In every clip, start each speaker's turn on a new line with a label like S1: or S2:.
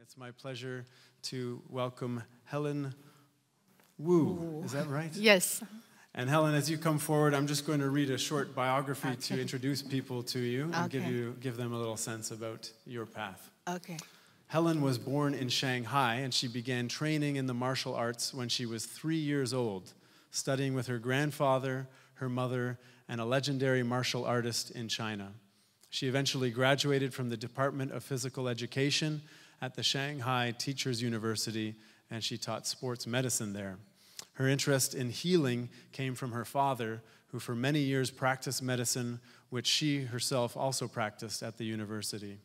S1: It's my pleasure to welcome Helen Wu. Is that right?
S2: Yes.
S1: And Helen, as you come forward, I'm just going to read a short biography to introduce people to you and give them a little sense about your path.
S2: Okay.
S1: Helen was born in Shanghai, and she began training in the martial arts when she was 3 years old, studying with her grandfather, her mother, and a legendary martial artist in China. She eventually graduated from the Department of Physical Education at the Shanghai Teachers University, and she taught sports medicine there. Her interest in healing came from her father, who for many years practiced medicine, which she herself also practiced at the university.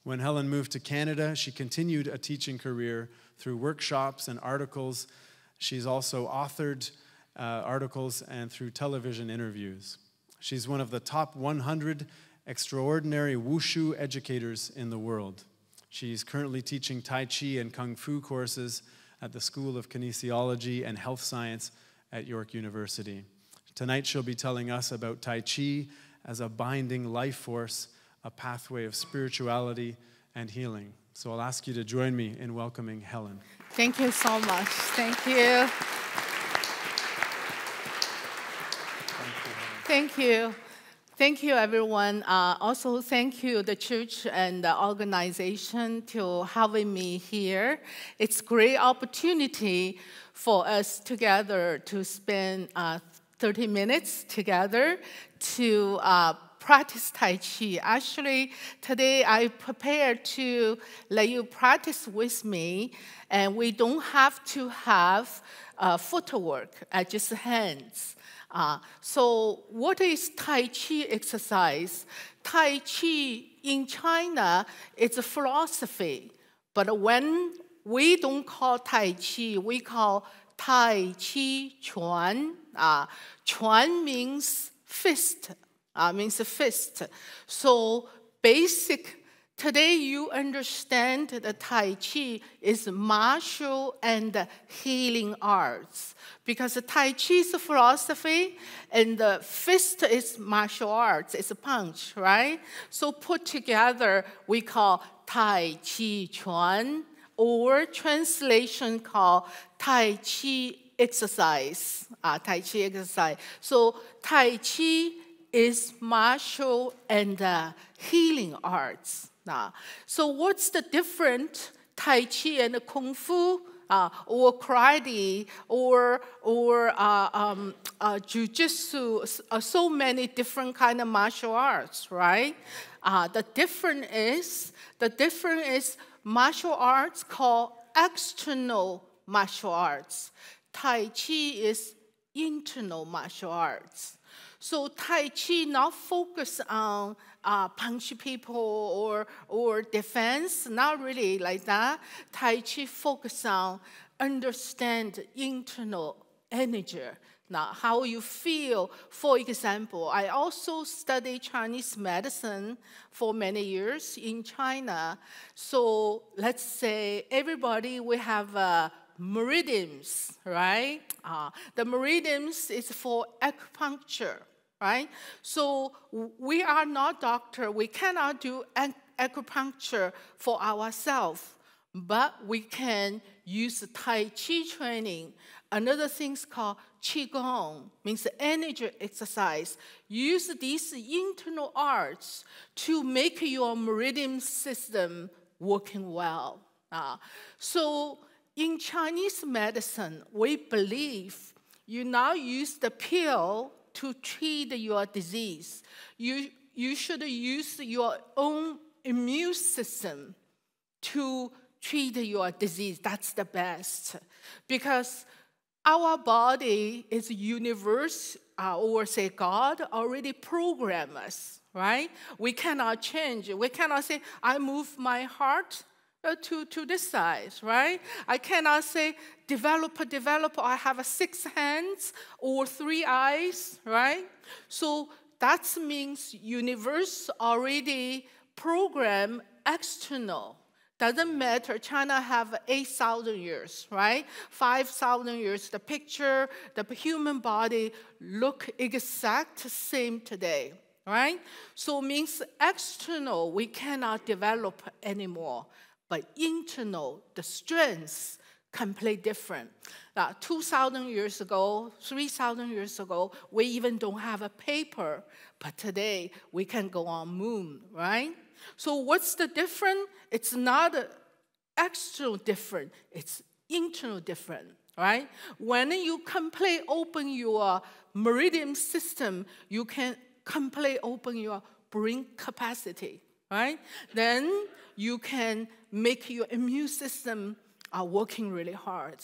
S1: When Helen moved to Canada, she continued a teaching career through workshops and articles. She's also authored articles and through television interviews. She's one of the top 100 extraordinary wushu educators in the world. She's currently teaching Tai Chi and Kung Fu courses at the School of Kinesiology and Health Science at York University. Tonight she'll be telling us about Tai Chi as a binding life force, a pathway of spirituality and healing. So I'll ask you to join me in welcoming Helen.
S2: Thank you so much. Thank you. Thank you. Thank you, everyone. Also, thank you, the church and the organization, to having me here. It's a great opportunity for us together to spend 30 minutes together to practice Tai Chi. Actually, today I prepared to let you practice with me, and we don't have to have footwork, just hands. So what is Tai Chi exercise? Tai Chi in China is a philosophy, but when we don't call Tai Chi, we call Tai Chi Chuan. Chuan means fist, means a fist. So today you understand that Tai Chi is martial and healing arts. Because the Tai Chi is a philosophy and the fist is martial arts, it's a punch, right? So put together, we call Tai Chi Chuan, or translation called Tai Chi exercise. Tai Chi exercise. So Tai Chi is martial and healing arts. So what's the difference Tai Chi and Kung Fu or karate or jiu-jitsu? So many different kind of martial arts, right? The difference is martial arts called external martial arts. Tai Chi is internal martial arts. So Tai Chi not focus on punch people or defense, not really like that. Tai Chi focus on understand internal energy. Now, how you feel. For example, I also studied Chinese medicine for many years in China. So let's say everybody, we have meridians, right? The meridians is for acupuncture. Right? So we are not doctor. We cannot do acupuncture for ourselves, but we can use Tai Chi training. Another thing's called Qigong, means energy exercise. Use these internal arts to make your meridian system working well. So in Chinese medicine, we believe you now use the pill to treat your disease. You should use your own immune system to treat your disease. That's the best. Because our body is universe, or say God, already programmed us, right? We cannot change. We cannot say, I move my heart to this side, right? I cannot say, develop, I have 6 hands or 3 eyes, right? So that means universe already programmed external. Doesn't matter, China have 8,000 years, right? 5,000 years, the picture, the human body look exact same today, right? So means external, we cannot develop anymore. but internal, the strengths, completely different. 2,000 years ago, 3,000 years ago, we even don't have a paper, but today we can go on moon, right? So what's the difference? It's not external different, it's internal different, right? When you completely open your meridian system, you can completely open your brain capacity, right? Then you can make your immune system working really hard.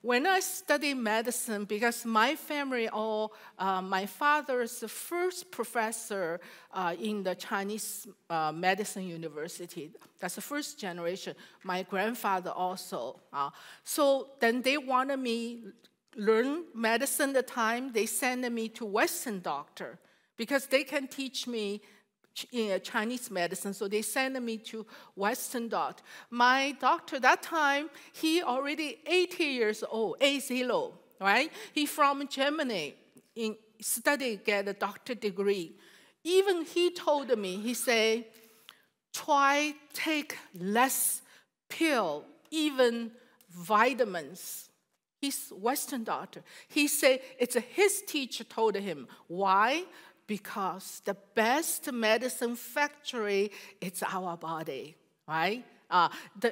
S2: When I studied medicine, because my family, my father is the first professor in the Chinese medicine university. That's the first generation. My grandfather also. So then they wanted me learn medicine at the time. They sent me to Western doctor because they can teach me Chinese medicine, so they sent me to Western doctor. My doctor that time, he already 80 years old, 80, right? He from Germany, studied, get a doctor degree. Even he told me, he say, try take less pill, even vitamins. He's Western doctor. He say it's his teacher told him. Why? Because the best medicine factory is our body, right? The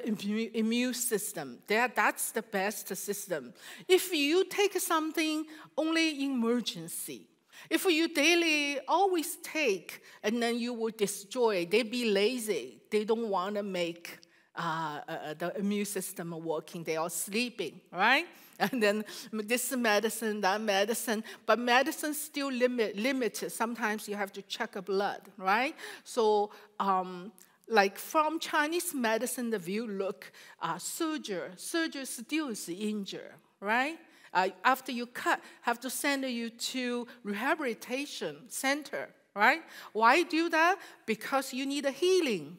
S2: immune system, that's the best system. If you take something only in emergency, if you daily always take, and then you will destroy, they be lazy. They don't want to make the immune system working. They are sleeping, right? And then this medicine, that medicine, but medicine still limited. Sometimes you have to check a blood, right? So, like from Chinese medicine, the view look, surgery still is injured, right? After you cut, have to send you to rehabilitation center, right? Why do that? Because you need a healing.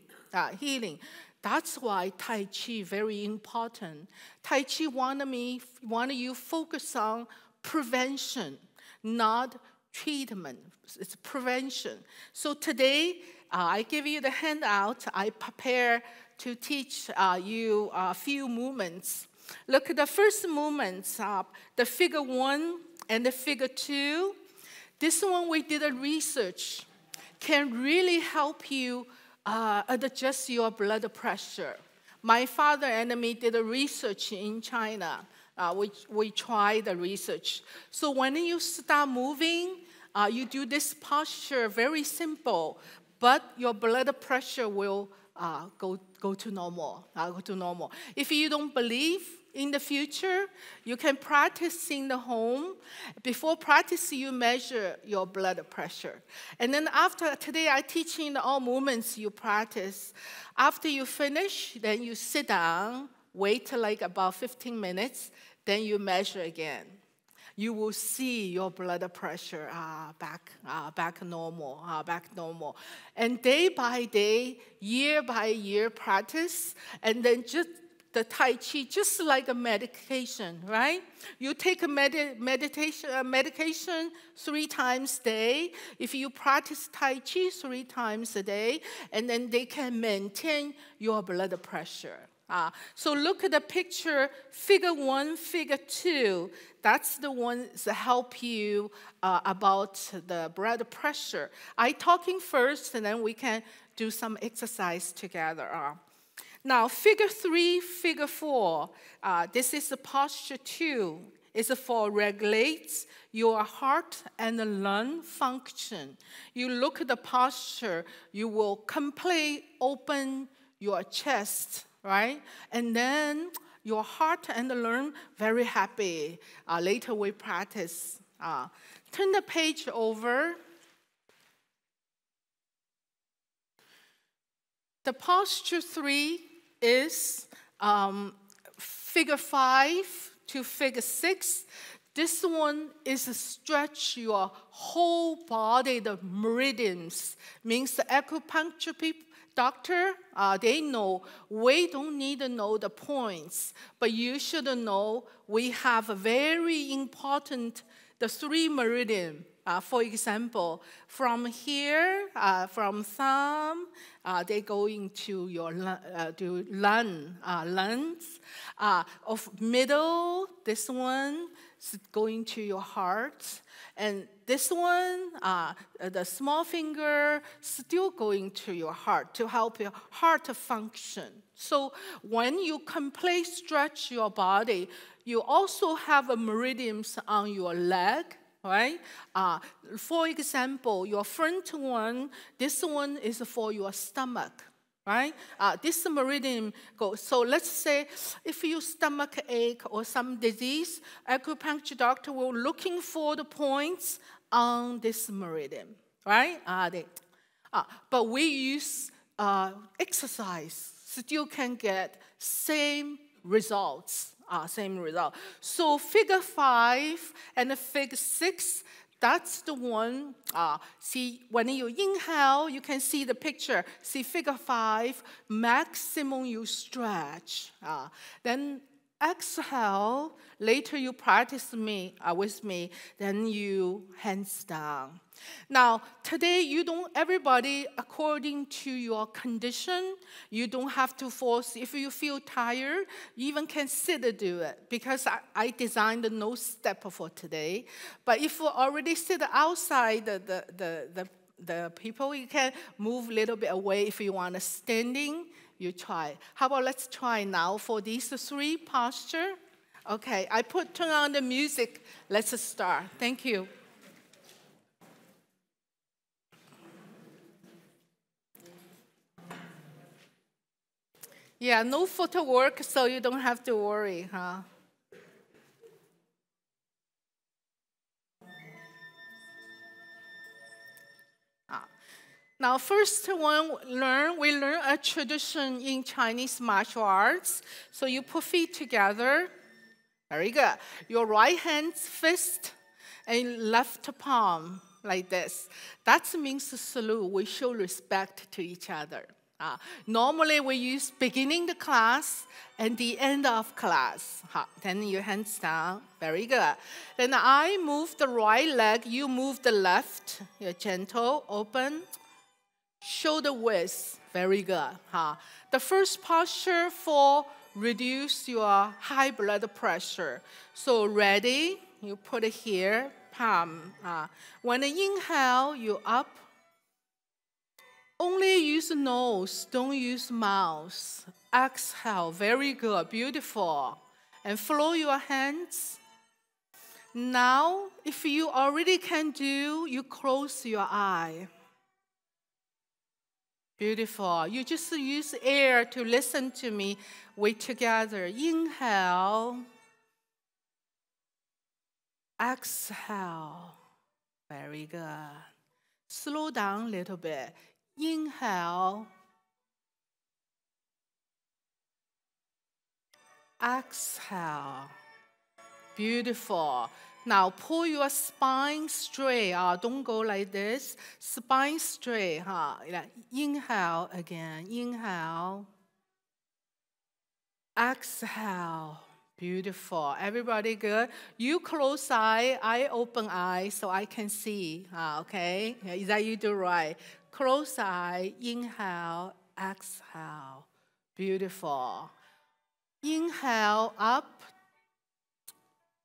S2: That's why Tai Chi very important. Tai Chi wanted you focus on prevention, not treatment. It's prevention. So today, I give you the handout. I prepare to teach you a few movements. Look at the first movements, the figure 1 and the figure 2. This one we did a research, can really help you adjust your blood pressure. My father and me did a research in China. We tried the research. So when you start moving, you do this posture, very simple, but your blood pressure will go to normal. If you don't believe in the future, you can practice in the home. Before practice, you measure your blood pressure. And then after today, I teach in all movements you practice. After you finish, then you sit down, wait like about 15 minutes, then you measure again. You will see your blood pressure back normal. And day by day, year by year practice, and then just the Tai Chi, just like a medication, right? You take a medication 3 times a day. If you practice Tai Chi 3 times a day, and then they can maintain your blood pressure. So look at the picture, figure 1, figure 2. That's the ones that help you about the blood pressure. I talking first, and then we can do some exercise together. Now, figure 3, figure 4, this is the posture 2. It's for regulates your heart and lung function. You look at the posture, you will completely open your chest, right? And then your heart and lung very happy. Later we practice. Turn the page over. The posture 3 is figure 5 to figure 6. This one is stretch your whole body, the meridians. Means the acupuncture doctor, they know. We don't need to know the points, but you should know we have a very important, the 3 meridian For example, from here, from thumb, they go into your lungs. Of middle, this one is going to your heart. And this one, the small finger, still going to your heart to help your heart function. So when you completely stretch your body, you also have meridians on your leg, right? For example, your front one, this one is for your stomach, right? This meridian goes. So let's say if your stomach ache or some disease, acupuncture doctor will looking for the points on this meridian, right? But we use exercise, still can get same results. So figure 5 and figure 6, that's the one. See, when you inhale, you can see the picture. See figure 5, maximum you stretch. Then exhale, later you practice with me, then you hands down. Now, today everybody according to your condition, you don't have to force. If you feel tired, you even can sit and do it, because I designed no step for today. But if you already sit outside the people, you can move a little bit away. If you want to standing, you try. How about let's try now for these 3 posture. Okay, turn on the music. Let's start. Thank you. Yeah, no footwork, so you don't have to worry, huh? Now, first one, we learn a tradition in Chinese martial arts. So you put feet together. Very good. Your right hand's fist and left palm like this. That means salute. We show respect to each other. Normally, we use beginning the class and the end of class. Then your hands down. Very good. Then I move the right leg. You move the left. You're gentle, open. Shoulder width. Very good. The first posture for reduce your high blood pressure. So ready. You put it here. Palm. When you inhale, you up. Only use nose, don't use mouth. Exhale, very good, beautiful. And flow your hands. Now, if you already can do, you close your eye. Beautiful. You just use air to listen to me. Wait together. Inhale. Exhale. Very good. Slow down a little bit. Inhale. Exhale. Beautiful. Now pull your spine straight. Don't go like this. Spine straight. Inhale again. Inhale. Exhale. Beautiful. Everybody good? You close eye, I open eye so I can see. Okay? Is that you do right? Close eye, inhale, exhale. Beautiful. Inhale, up.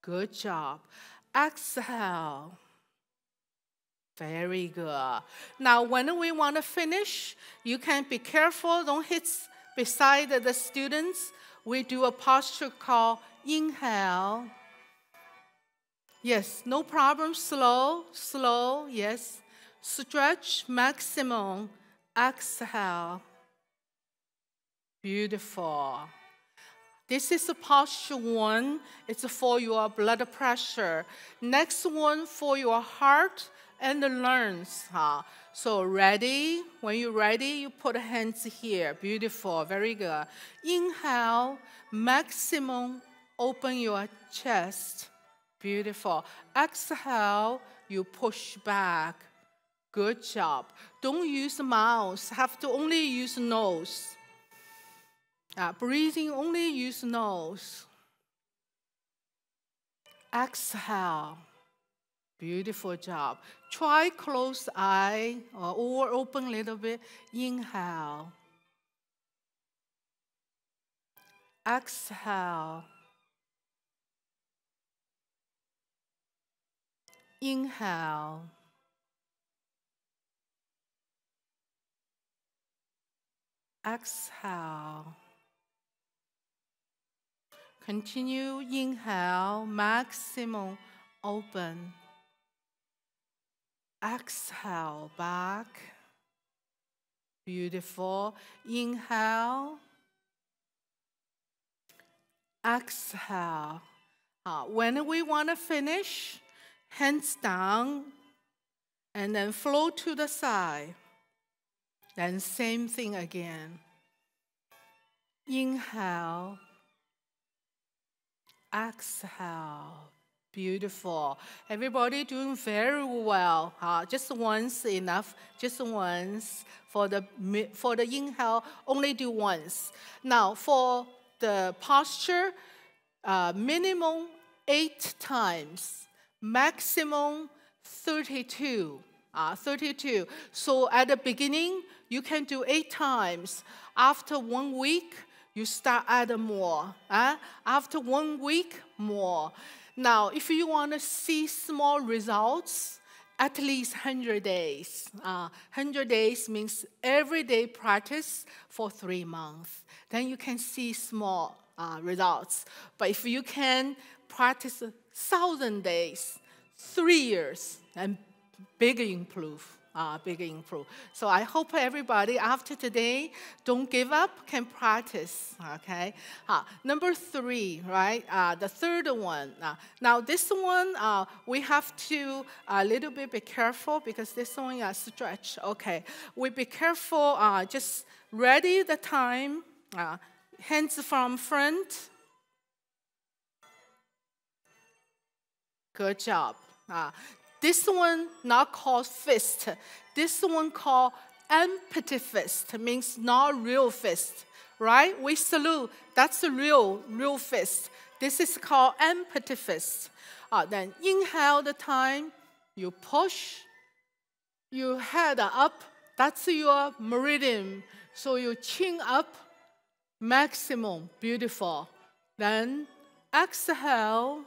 S2: Good job. Exhale. Very good. Now, when we want to finish, you can be careful. Don't hit beside the students. We do a posture called inhale. Yes, no problem. Slow, slow. Yes. Stretch maximum. Exhale. Beautiful. This is posture 1. It's for your blood pressure. Next one for your heart and the lungs. So ready? When you're ready, you put hands here. Beautiful. Very good. Inhale. Maximum. Open your chest. Beautiful. Exhale. You push back. Good job. Don't use mouth. Have to only use nose. Breathing, only use nose. Exhale. Beautiful job. Try closed eye or open a little bit. Inhale. Exhale. Inhale. Exhale. Continue, inhale, maximum open. Exhale, back. Beautiful. Inhale. Exhale. When we want to finish, hands down, and then flow to the side. Then same thing again. Inhale. Exhale. Beautiful. Everybody doing very well. Just once enough. Just once. For the inhale, only do once. Now, for the posture, minimum 8 times. Maximum 32. 32. So at the beginning, you can do 8 times. After 1 week, you start adding more. After 1 week, more. Now, if you want to see small results, at least 100 days. 100 days means everyday practice for 3 months. Then you can see small results. But if you can practice 1,000 days, 3 years, and big improve. So I hope everybody after today don't give up, can practice. Okay. Number 3, right? The third one. Now this one we have to a little bit be careful because this one is stretch. Okay. We be careful. Just ready the time. Hands from front. Good job. This one not called fist. This one called empty fist, means not real fist, right? We salute, that's a real fist. This is called empty fist. Then inhale the time, you push, your head up, that's your meridian. So you chin up, maximum, beautiful. Then exhale.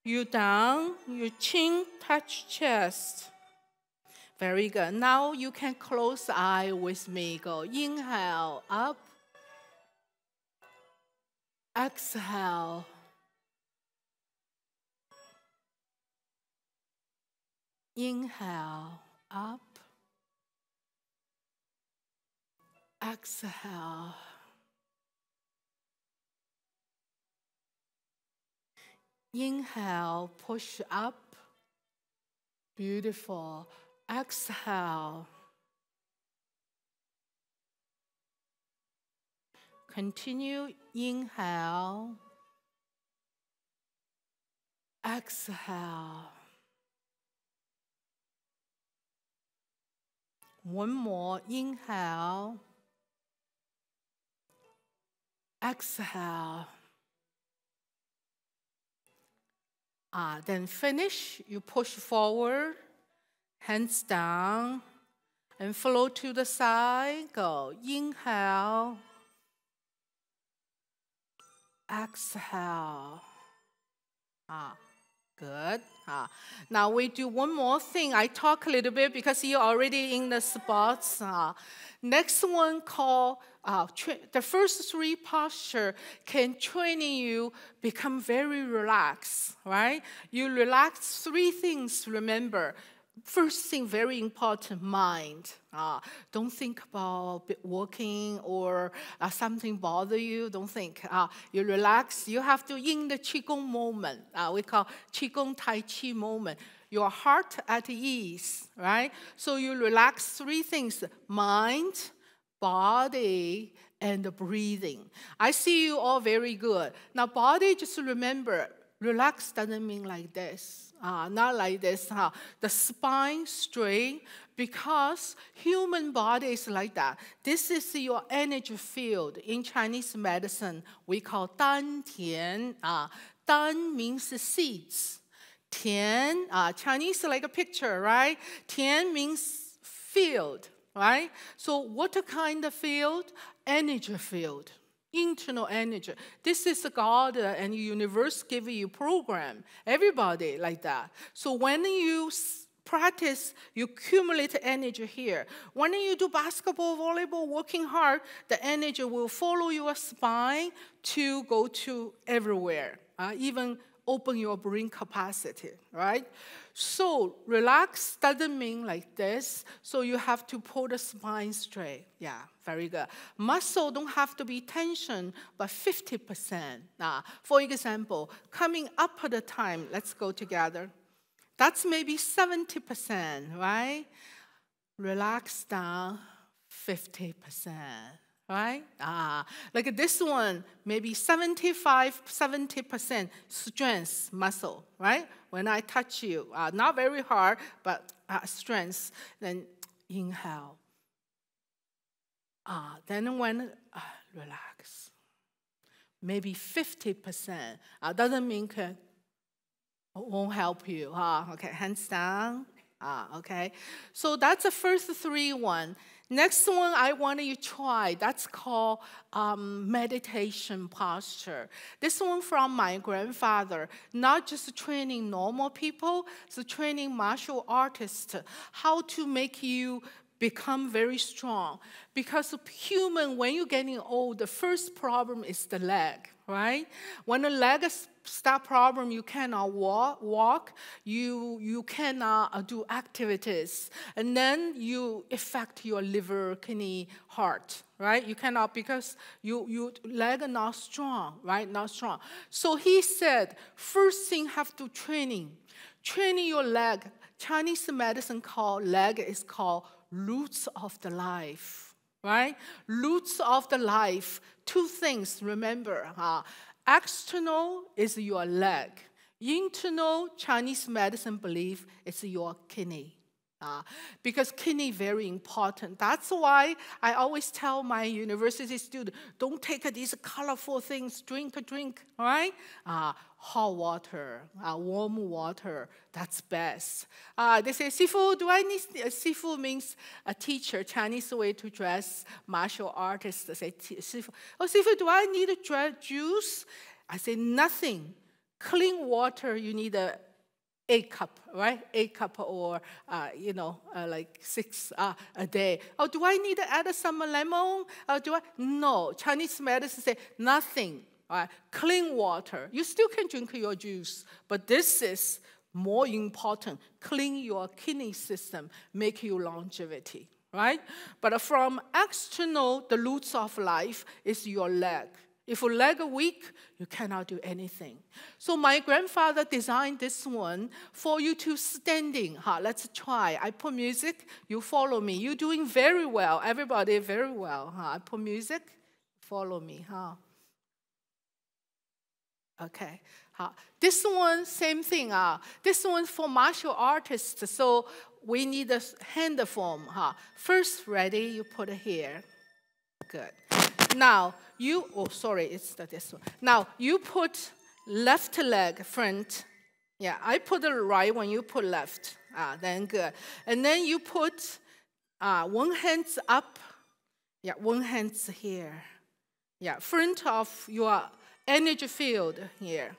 S2: You down, your chin touch chest. Very good. Now you can close eye with me. Go inhale, up. Exhale. Inhale, up. Exhale. Inhale, push up. Beautiful. Exhale. Continue. Inhale. Exhale. One more. Inhale. Exhale. Then finish, you push forward, hands down, and flow to the side. Go, inhale, exhale. Good. Now we do one more thing. I talk a little bit because you're already in the spots. Next one called, the first 3 posture can train you become very relaxed, right? You relax 3 things, remember. First thing, very important, mind. Don't think about working or something bother you. Don't think. You relax. You have to in the Qigong moment. We call Qigong Tai Chi moment. Your heart at ease, right? So you relax 3 things: mind, body, and breathing. I see you all very good. Now, body, just remember, relax doesn't mean like this. Not like this. The spine straight, because human body is like that. This is your energy field. In Chinese medicine, we call Dan Tian. Dan means seeds. Tian, Chinese like a picture, right? Tian means field, right? So what kind of field? Energy field. Internal energy. This is God and universe give you program. Everybody like that. So when you practice, you accumulate energy here. When you do basketball, volleyball, working hard, the energy will follow your spine to go to everywhere, even open your brain capacity, right? So relax doesn't mean like this. So you have to pull the spine straight. Yeah, very good. Muscle don't have to be tension, but 50%. For example, coming up at the time, let's go together. That's maybe 70%, right? Relax down 50%. Right? Like this one, maybe 70% strength muscle, right? When I touch you, not very hard, but strength. Then inhale. Then when, relax. Maybe 50%. Doesn't mean won't help you. Okay, hands down. Okay. So that's the first 3 one. Next one I want you to try, that's called meditation posture. This one from my grandfather, not just training normal people, so training martial artists, how to make you become very strong. Because human, when you're getting old, the first problem is the leg, right? When the leg start problem, you cannot walk, you cannot do activities, and then you affect your liver, kidney, heart, right? You cannot because you leg are not strong, right? Not strong. So he said, first thing have to training your leg. Chinese medicine called leg is called roots of the life, right? Roots of the life. 2 things, remember, external is your leg. Internal, Chinese medicine believe it's your kidney. Because kidney very important. That's why I always tell my university students, don't take these colorful things, drink, all right? Hot water, warm water, that's best. They say, Sifu, do I need, Sifu means a teacher, Chinese way to dress martial artists. They say, Sifu, Sifu, do I need a juice? I say, nothing. Clean water, you need 8 cup, right? 8 cup or, like 6 a day. Oh, do I need to add some lemon? No, Chinese medicine say nothing. Right? Clean water. You still can drink your juice, but this is more important. Clean your kidney system, make you longevity, right? But from external, the roots of life is your leg. If your leg are weak, you cannot do anything. So my grandfather designed this one for you to standing. Let's try. I put music, you follow me. You're doing very well. Everybody very well. I put music, follow me. Okay. This one, same thing. This one for martial artists. So we need a hand form. First, ready, you put it here. Good. Now, it's this one. Now, you put left leg front. Yeah, I put the right one, you put left. Then good. And then you put one hand up. Yeah, one hand here. Yeah, front of your energy field here.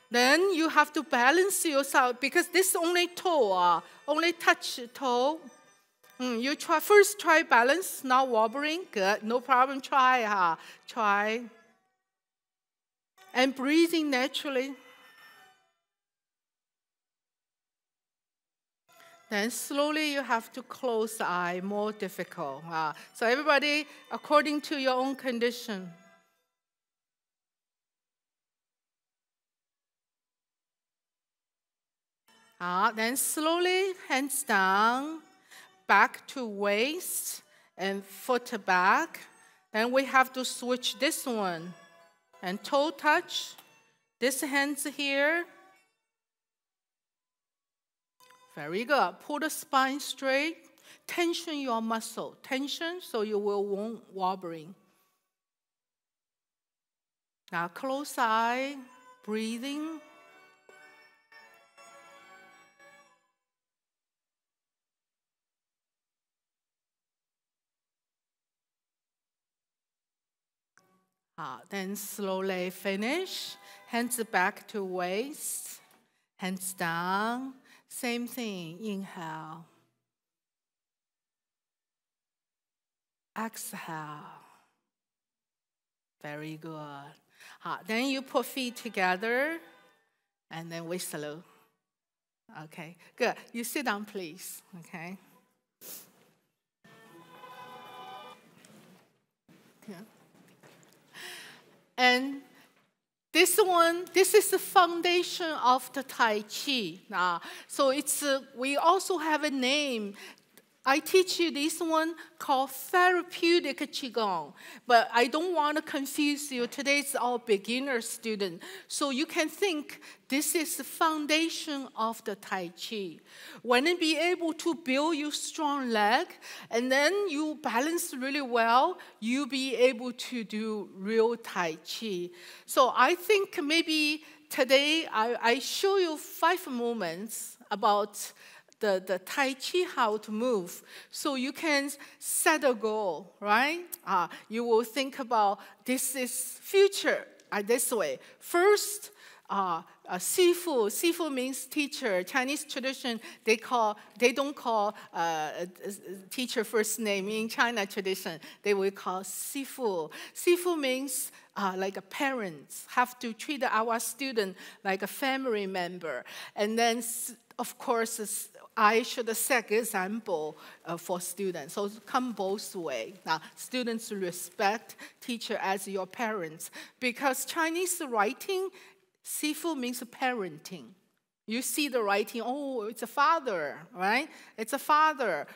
S2: Then you have to balance yourself because this only toe, only touch toe. You try balance, not wobbling. Good, no problem. Try. And breathing naturally. Then slowly you have to close the eye, more difficult. So everybody, according to your own condition. Then slowly, hands down, back to waist, and foot back. Then we have to switch this one. And toe touch, this hands here. Very good. Pull the spine straight. Tension your muscle. Tension so you won't wobbling. Now close eye, breathing. Then slowly finish. Hands back to waist. Hands down. Same thing. Inhale. Exhale. Very good. Then you put feet together, and then we salute. Okay, good. You sit down, please. Okay. Yeah. And this is the foundation of the Tai Chi. So we also have a name. I teach you this one called therapeutic Qigong, but I don't want to confuse you. Today is all beginner student. So you can think this is the foundation of the Tai Chi. When you be able to build your strong leg, and then you balance really well, you'll be able to do real Tai Chi. So I think maybe today I show you 5 movements about the Tai Chi, how to move. So you can set a goal, right? You will think about this is future this way. First, Sifu. Sifu means teacher. Chinese tradition, they don't call teacher first name. In China tradition, they will call Sifu. Sifu means like a parents have to treat our student like a family member. And then, of course, I should set example for students. So come both ways. Now, students respect teacher as your parents. Because Chinese writing, Sifu means parenting. You see the writing, oh, it's a father, right? It's a father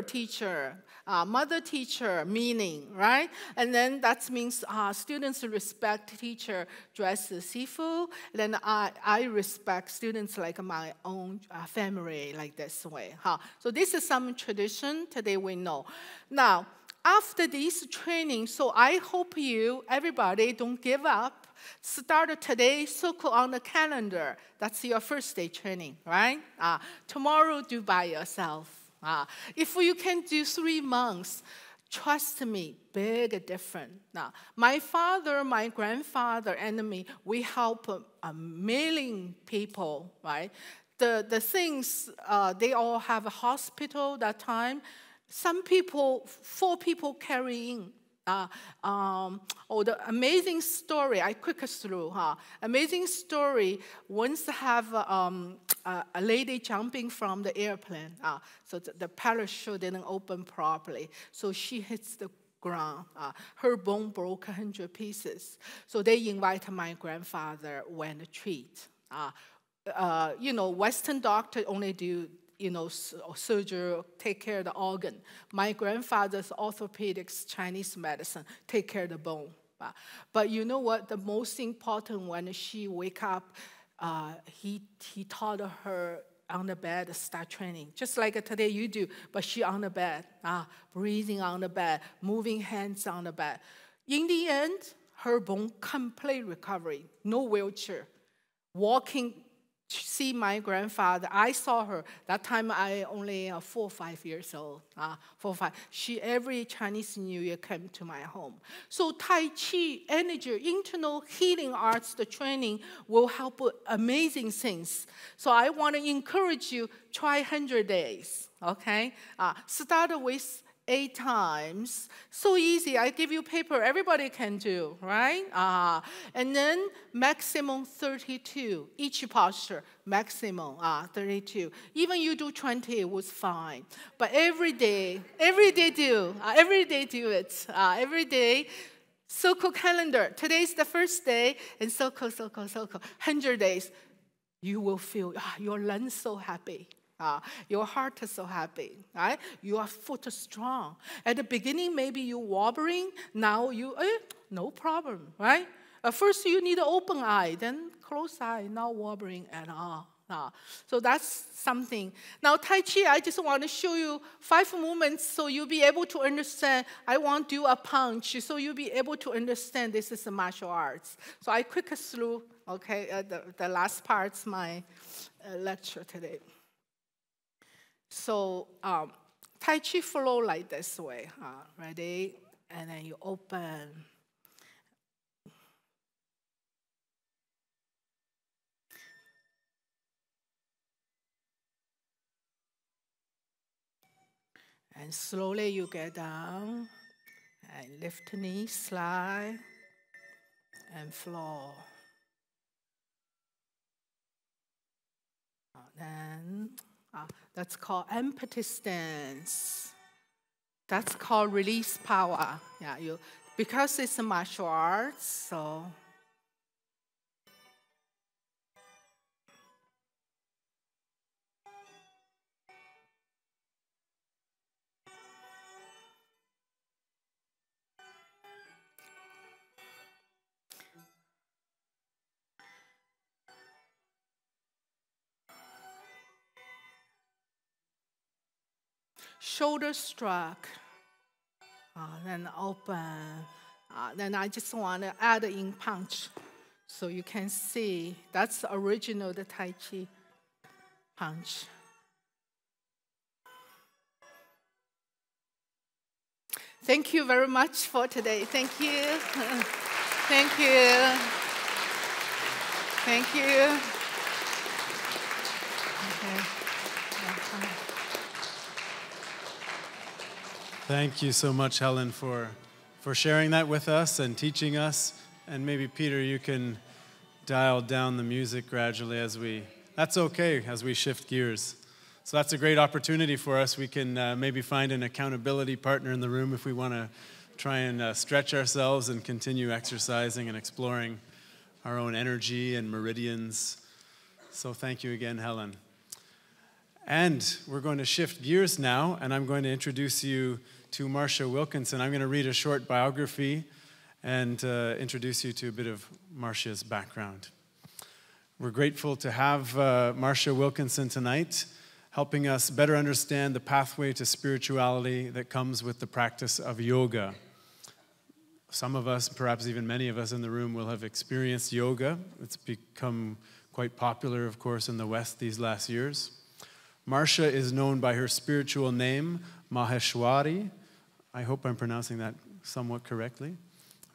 S2: teacher, mother teacher, meaning, right? And then that means students respect teacher dress Sifu. Then I respect students like my own family, like this way. So this is some tradition today we know. Now, after this training, so I hope everybody don't give up. Start today, circle on the calendar. That's your first day training, right? Tomorrow, do by yourself. If you can do 3 months, trust me, big difference. Now, my father, my grandfather, and me, we help a million people, right? The things, they all have a hospital that time. Some people, 4 people carrying. The amazing story, I quick through. Amazing story, once have a lady jumping from the airplane. So the parachute didn't open properly. So she hits the ground. Her bone broke 100 pieces. So they invite my grandfather when treat. Western doctor only do surgery, take care of the organ. My grandfather's orthopedics, Chinese medicine, take care of the bone. But you know what? The most important, when she wake up, he taught her on the bed, start training. Just like today you do, but she on the bed, breathing on the bed, moving hands on the bed. In the end, her bone complete recovery, no wheelchair, walking. See my grandfather, I saw her. That time I only 4 or 5 years old. 4 or 5. She every Chinese New Year came to my home. So Tai Chi, energy, internal healing arts, the training will help with amazing things. So I want to encourage you, try 100 days, okay? Start with 8 times. So easy. I give you paper. Everybody can do, right? And then maximum 32. Each posture, maximum 32. Even you do 20, it was fine. But every day do. Every day do it. Every day. Circle calendar. Today's the first day, and circle. 100 days. You will feel your lungs so happy. Your heart is so happy, right? Your foot is strong. At the beginning, maybe you're wobbling. Now no problem, right? First, you need an open eye, then closed eye, not wobbling at all. So that's something. Now, Tai Chi, I just want to show you 5 movements so you'll be able to understand. I want to do a punch so you'll be able to understand this is a martial arts. So I quick through, okay, the last part's my lecture today. So Tai Chi flow like this way. Ready? And then you open. And slowly you get down and lift the knees, slide, and floor. Then that's called empty stance. That's called release power. Yeah, because it's a martial arts, so. Shoulder struck, then open. Then I just want to add in punch so you can see that's the original the Tai Chi punch. Thank you very much for today. Thank you. Thank you. Thank you. Okay.
S1: Thank you so much, Helen, for sharing that with us and teaching us. And maybe, Peter, you can dial down the music gradually that's okay, as we shift gears. So that's a great opportunity for us. We can maybe find an accountability partner in the room if we want to try and stretch ourselves and continue exercising and exploring our own energy and meridians. So thank you again, Helen. And we're going to shift gears now, and I'm going to introduce you to Marcia Wilkinson. I'm going to read a short biography and introduce you to a bit of Marcia's background. We're grateful to have Marcia Wilkinson tonight, helping us better understand the pathway to spirituality that comes with the practice of yoga. Some of us, perhaps even many of us in the room, will have experienced yoga. It's become quite popular, of course, in the West these last years. Marcia is known by her spiritual name, Maheshwari. I hope I'm pronouncing that somewhat correctly.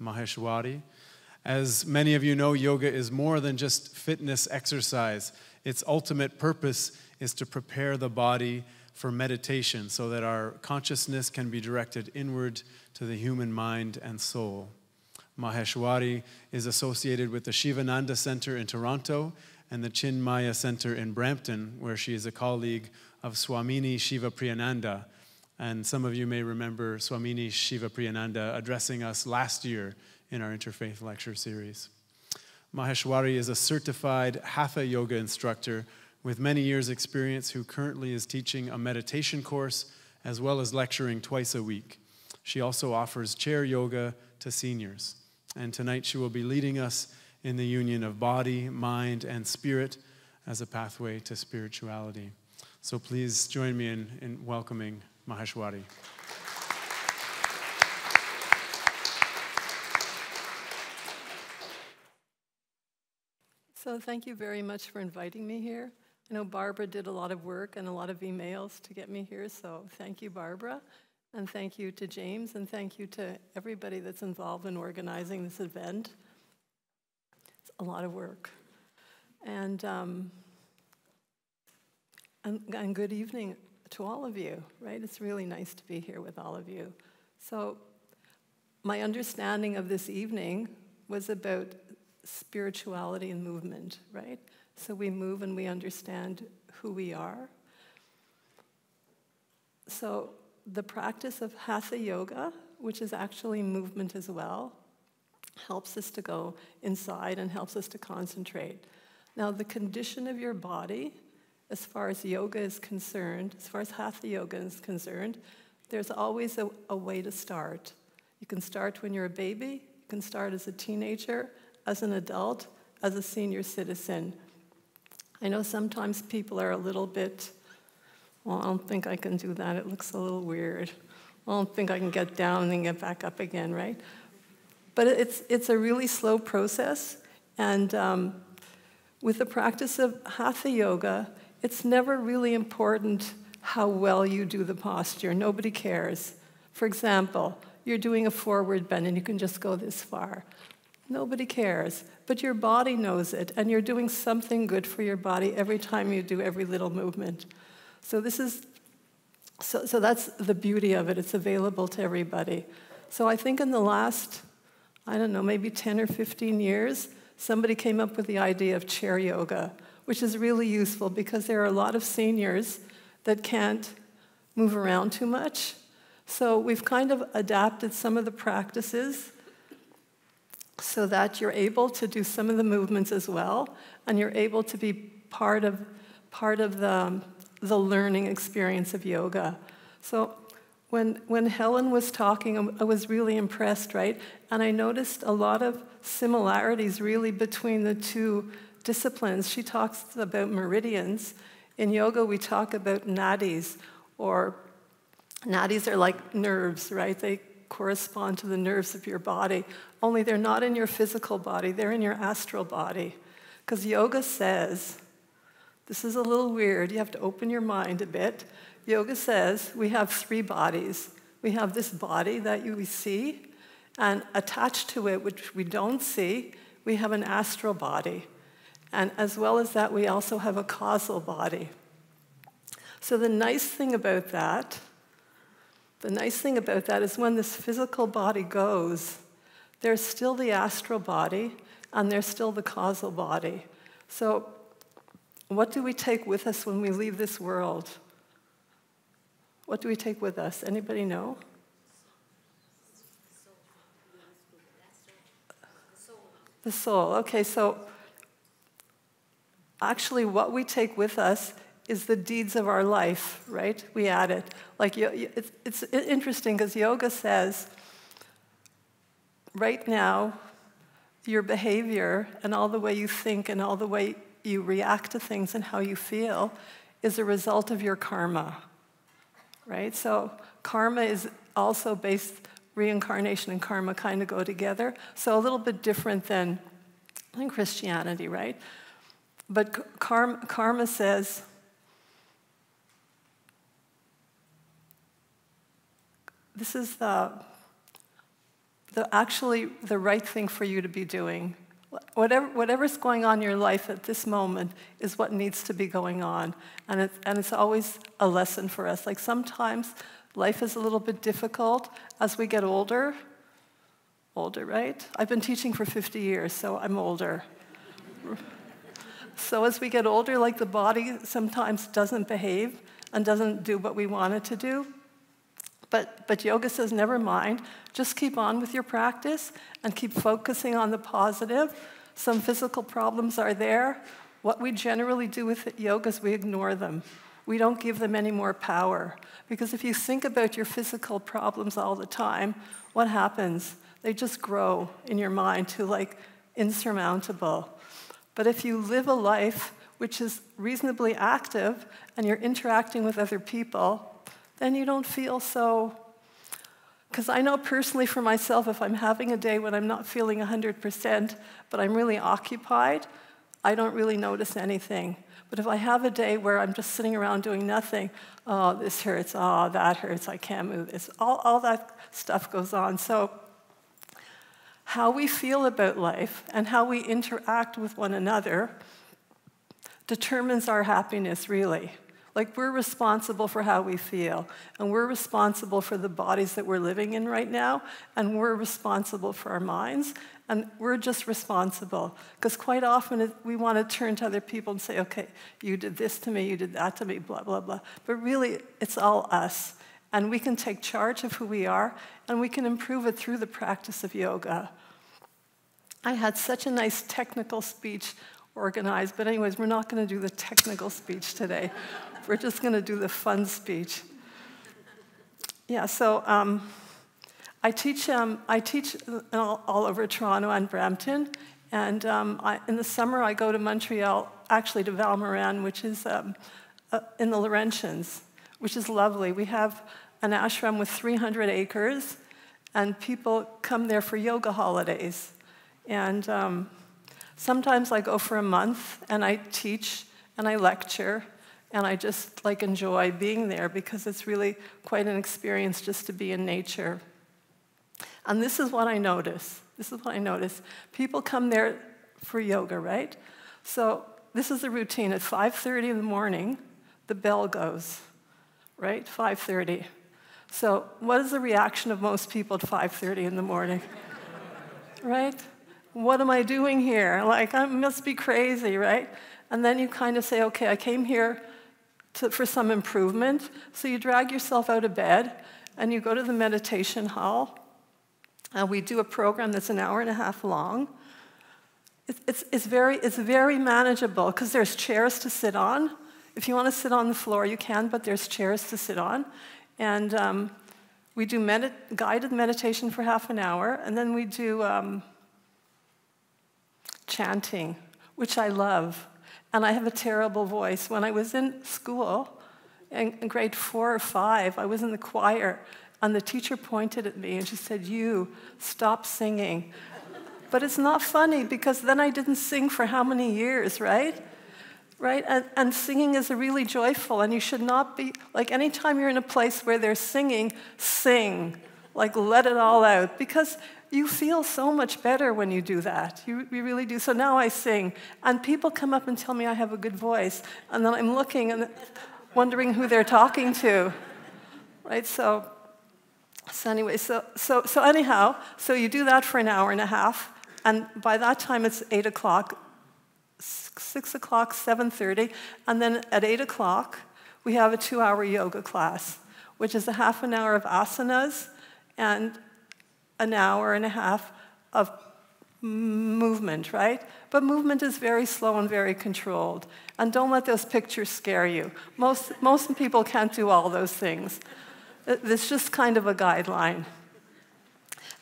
S1: Maheshwari. As many of you know, yoga is more than just fitness exercise. Its ultimate purpose is to prepare the body for meditation so that our consciousness can be directed inward to the human mind and soul. Maheshwari is associated with the Shivananda Center in Toronto and the Chinmaya Center in Brampton, where she is a colleague of Swamini Shivapriyananda. And some of you may remember Swamini Shivapriyananda addressing us last year in our Interfaith lecture series. Maheshwari is a certified Hatha Yoga instructor with many years' experience who currently is teaching a meditation course as well as lecturing twice a week. She also offers chair yoga to seniors. And tonight she will be leading us in the union of body, mind, and spirit as a pathway to spirituality. So please join me in welcoming Maheshwari.
S3: So thank you very much for inviting me here. I know Barbara did a lot of work and a lot of emails to get me here, so thank you, Barbara. And thank you to James, and thank you to everybody that's involved in organizing this event. It's a lot of work. And good evening to all of you, right? It's really nice to be here with all of you. So my understanding of this evening was about spirituality and movement, right? So we move and we understand who we are. So the practice of Hatha Yoga, which is actually movement as well, helps us to go inside and helps us to concentrate. Now, the condition of your body, as far as yoga is concerned, as far as Hatha Yoga is concerned, there's always a way to start. You can start when you're a baby, you can start as a teenager, as an adult, as a senior citizen. I know sometimes people are a little bit, well, I don't think I can do that. It looks a little weird. I don't think I can get down and then get back up again, right? But it's a really slow process. And with the practice of Hatha Yoga, it's never really important how well you do the posture. Nobody cares. For example, you're doing a forward bend and you can just go this far. Nobody cares, but your body knows it, and you're doing something good for your body every time you do every little movement. So this is So that's the beauty of it. It's available to everybody. So I think in the last, I don't know, maybe 10 or 15 years, somebody came up with the idea of chair yoga, which is really useful because there are a lot of seniors that can't move around too much. So we've kind of adapted some of the practices so that you're able to do some of the movements as well, and you're able to be part of the learning experience of yoga. So when Helen was talking, I was really impressed, right? And I noticed a lot of similarities really between the two disciplines. She talks about meridians. In yoga, we talk about nadis, or nadis are like nerves, right? They correspond to the nerves of your body, only they're not in your physical body, they're in your astral body. Because yoga says, this is a little weird, you have to open your mind a bit. Yoga says we have three bodies. We have this body that we see, and attached to it, which we don't see, we have an astral body. And as well as that, we also have a causal body. So the nice thing about that is when this physical body goes, there's still the astral body, and there's still the causal body. So what do we take with us when we leave this world? What do we take with us? Anybody know? The soul. Okay, so actually what we take with us is the deeds of our life, right? We add it. Like, it's interesting because yoga says, right now, your behavior and all the way you think and all the way you react to things and how you feel is a result of your karma, right? So karma is also based, reincarnation and karma kind of go together. So a little bit different than in Christianity, right? But karma says, this is actually the right thing for you to be doing. Whatever's going on in your life at this moment is what needs to be going on. And it's always a lesson for us. Like sometimes life is a little bit difficult as we get older. Older, right? I've been teaching for 50 years, so I'm older. So as we get older, like the body sometimes doesn't behave and doesn't do what we want it to do. But yoga says, never mind, just keep on with your practice and keep focusing on the positive. Some physical problems are there. What we generally do with yoga is we ignore them. We don't give them any more power. Because if you think about your physical problems all the time, what happens? They just grow in your mind to like insurmountable. But if you live a life which is reasonably active and you're interacting with other people, then you don't feel so, because I know personally for myself, if I'm having a day when I'm not feeling 100%, but I'm really occupied, I don't really notice anything. But if I have a day where I'm just sitting around doing nothing, oh, this hurts, oh, that hurts, I can't move this, all that stuff goes on. So how we feel about life and how we interact with one another determines our happiness, really. Like, we're responsible for how we feel, and we're responsible for the bodies that we're living in right now, and we're responsible for our minds, and we're just responsible. Because quite often we want to turn to other people and say, okay, you did this to me, you did that to me, blah, blah, blah. But really, it's all us. And we can take charge of who we are, and we can improve it through the practice of yoga. I had such a nice technical speech organized, but anyways, we're not going to do the technical speech today. We're just going to do the fun speech. Yeah, so I teach all over Toronto and Brampton, and in the summer I go to Montreal, actually to Val-Morin, which is in the Laurentians, which is lovely. We have an ashram with 300 acres, and people come there for yoga holidays. And sometimes I go for a month, and I teach, and I lecture, and I just like enjoy being there because it's really quite an experience just to be in nature. And this is what I notice. People come there for yoga, right? So this is the routine. At 5:30 in the morning, the bell goes. right? 5:30. So what is the reaction of most people at 5:30 in the morning? Right? What am I doing here? Like, I must be crazy, right? And then you kind of say, okay, I came here for some improvement. So you drag yourself out of bed and you go to the meditation hall. And we do a program that's an hour and a half long. It's very manageable because there's chairs to sit on. If you want to sit on the floor, you can, but there's chairs to sit on. And we do guided meditation for half an hour, and then we do chanting, which I love. And I have a terrible voice. When I was in school, in grade 4 or 5, I was in the choir, and the teacher pointed at me, and she said, "You, stop singing." But it's not funny, because then I didn't sing for how many years, right? Right? And singing is really joyful, and you should not be, like, anytime you're in a place where they're singing, sing. Like, let it all out, because you feel so much better when you do that. You really do. So now I sing, and people come up and tell me I have a good voice, and then I'm looking and wondering who they're talking to, right? So anyway, so anyhow, so you do that for an hour and a half, and by that time it's 8 o'clock, 6 o'clock, 7:30, and then at 8 o'clock, we have a 2-hour yoga class, which is a half an hour of asanas and an hour and a half of movement, right? But movement is very slow and very controlled. And don't let those pictures scare you. Most people can't do all those things. It's just kind of a guideline.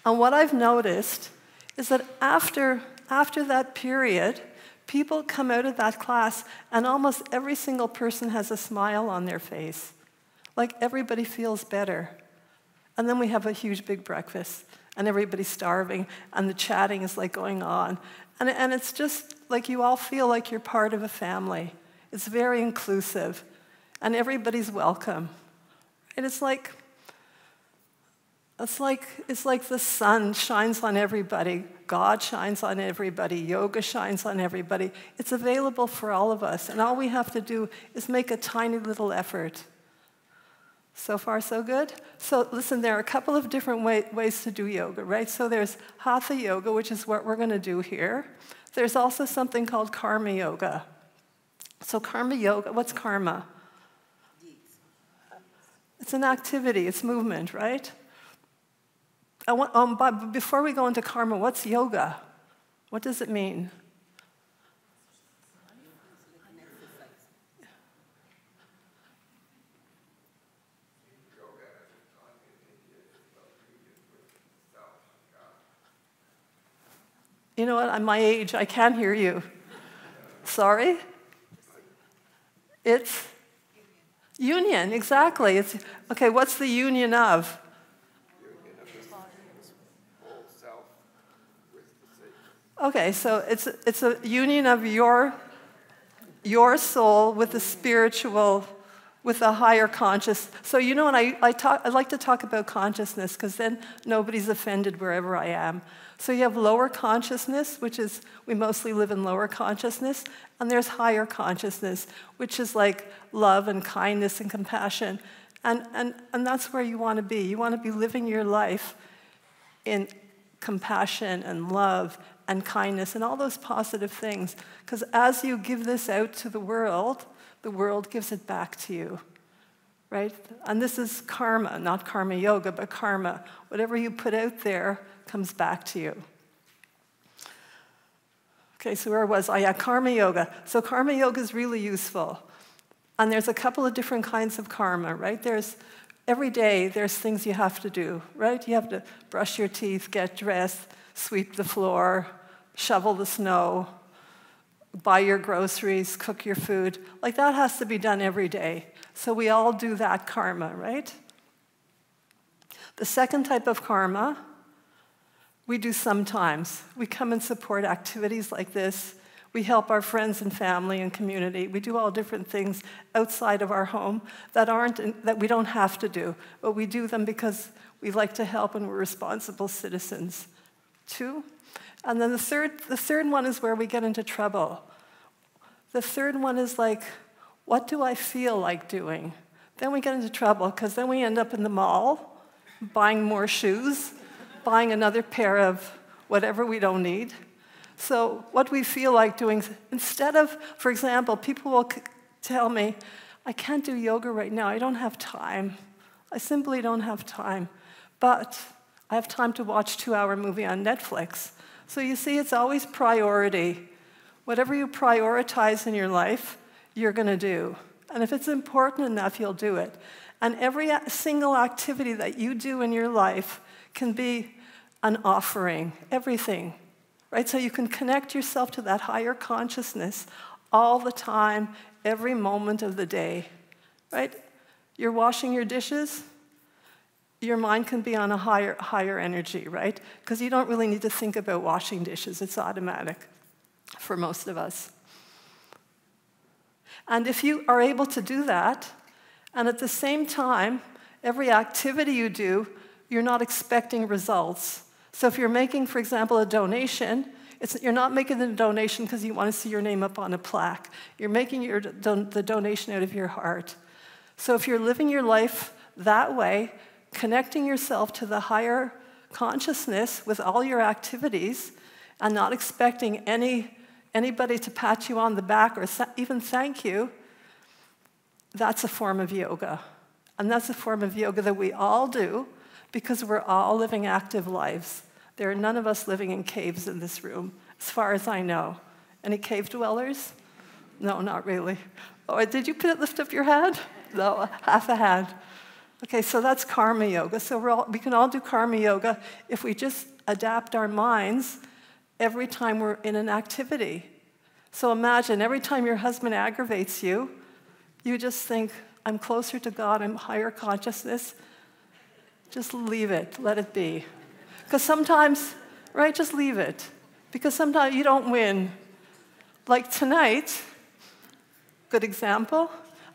S3: And what I've noticed is that after that period, people come out of that class and almost every single person has a smile on their face. Like, everybody feels better. And then we have a huge big breakfast, and everybody's starving, and the chatting is like going on. And it's just like you all feel like you're part of a family. It's very inclusive, and everybody's welcome. And it's like the sun shines on everybody, God shines on everybody, yoga shines on everybody. It's available for all of us, and all we have to do is make a tiny little effort. So far, so good? So listen, there are a couple of different ways to do yoga, right? So there's Hatha Yoga, which is what we're going to do here. There's also something called Karma Yoga. So Karma Yoga, what's karma? It's an activity, it's movement, right? But before we go into karma, what's yoga? What does it mean? You know what? I'm my age. I can't hear you. Sorry? It's union, exactly. It's okay, what's the union of? Okay, so it's a union of your soul with the spiritual, with a higher conscious. So you know, and I like to talk about consciousness, because then nobody's offended wherever I am. So you have lower consciousness, which is, we mostly live in lower consciousness, and there's higher consciousness, which is like love and kindness and compassion. And that's where you want to be. You want to be living your life in compassion and love and kindness and all those positive things. Because as you give this out to the world gives it back to you, right? And this is karma, not karma yoga, but karma. Whatever you put out there comes back to you. Okay, so where was I? Yeah, karma yoga. So karma yoga is really useful. And there's a couple of different kinds of karma, right? Every day there's things you have to do, right? You have to brush your teeth, get dressed, sweep the floor, shovel the snow, buy your groceries, cook your food. Like, that has to be done every day. So we all do that karma, right? The second type of karma we do sometimes. We come and support activities like this. We help our friends and family and community. We do all different things outside of our home that we don't have to do, but we do them because we like to help and we're responsible citizens too. And then the third one is where we get into trouble. The third one is like, what do I feel like doing? then we get into trouble, because then we end up in the mall buying more shoes, buying another pair of whatever we don't need. So what we feel like doing, instead of, for example, people will tell me, I can't do yoga right now, I don't have time. I simply don't have time. But I have time to watch a 2-hour movie on Netflix. So you see, it's always priority. Whatever you prioritize in your life, you're going to do. And if it's important enough, you'll do it. And every single activity that you do in your life can be an offering, everything. Right? So you can connect yourself to that higher consciousness all the time, every moment of the day. Right? You're washing your dishes, your mind can be on a higher energy, right? Because you don't really need to think about washing dishes. It's automatic for most of us. And if you are able to do that, and at the same time, every activity you do, you're not expecting results. So if you're making, for example, a donation, you're not making the donation because you want to see your name up on a plaque. You're making the donation out of your heart. So if you're living your life that way, connecting yourself to the higher consciousness with all your activities and not expecting anybody to pat you on the back or even thank you, that's a form of yoga. And that's a form of yoga that we all do because we're all living active lives. There are none of us living in caves in this room, as far as I know. Any cave dwellers? No, not really. Oh, did you lift up your hand? No, half a hand. Okay, so that's karma yoga. So we can all do karma yoga if we just adapt our minds every time we're in an activity. So imagine every time your husband aggravates you, you just think, I'm closer to God, I'm higher consciousness. Just leave it, let it be. Because sometimes, right, just leave it. Because sometimes you don't win. Like tonight, good example,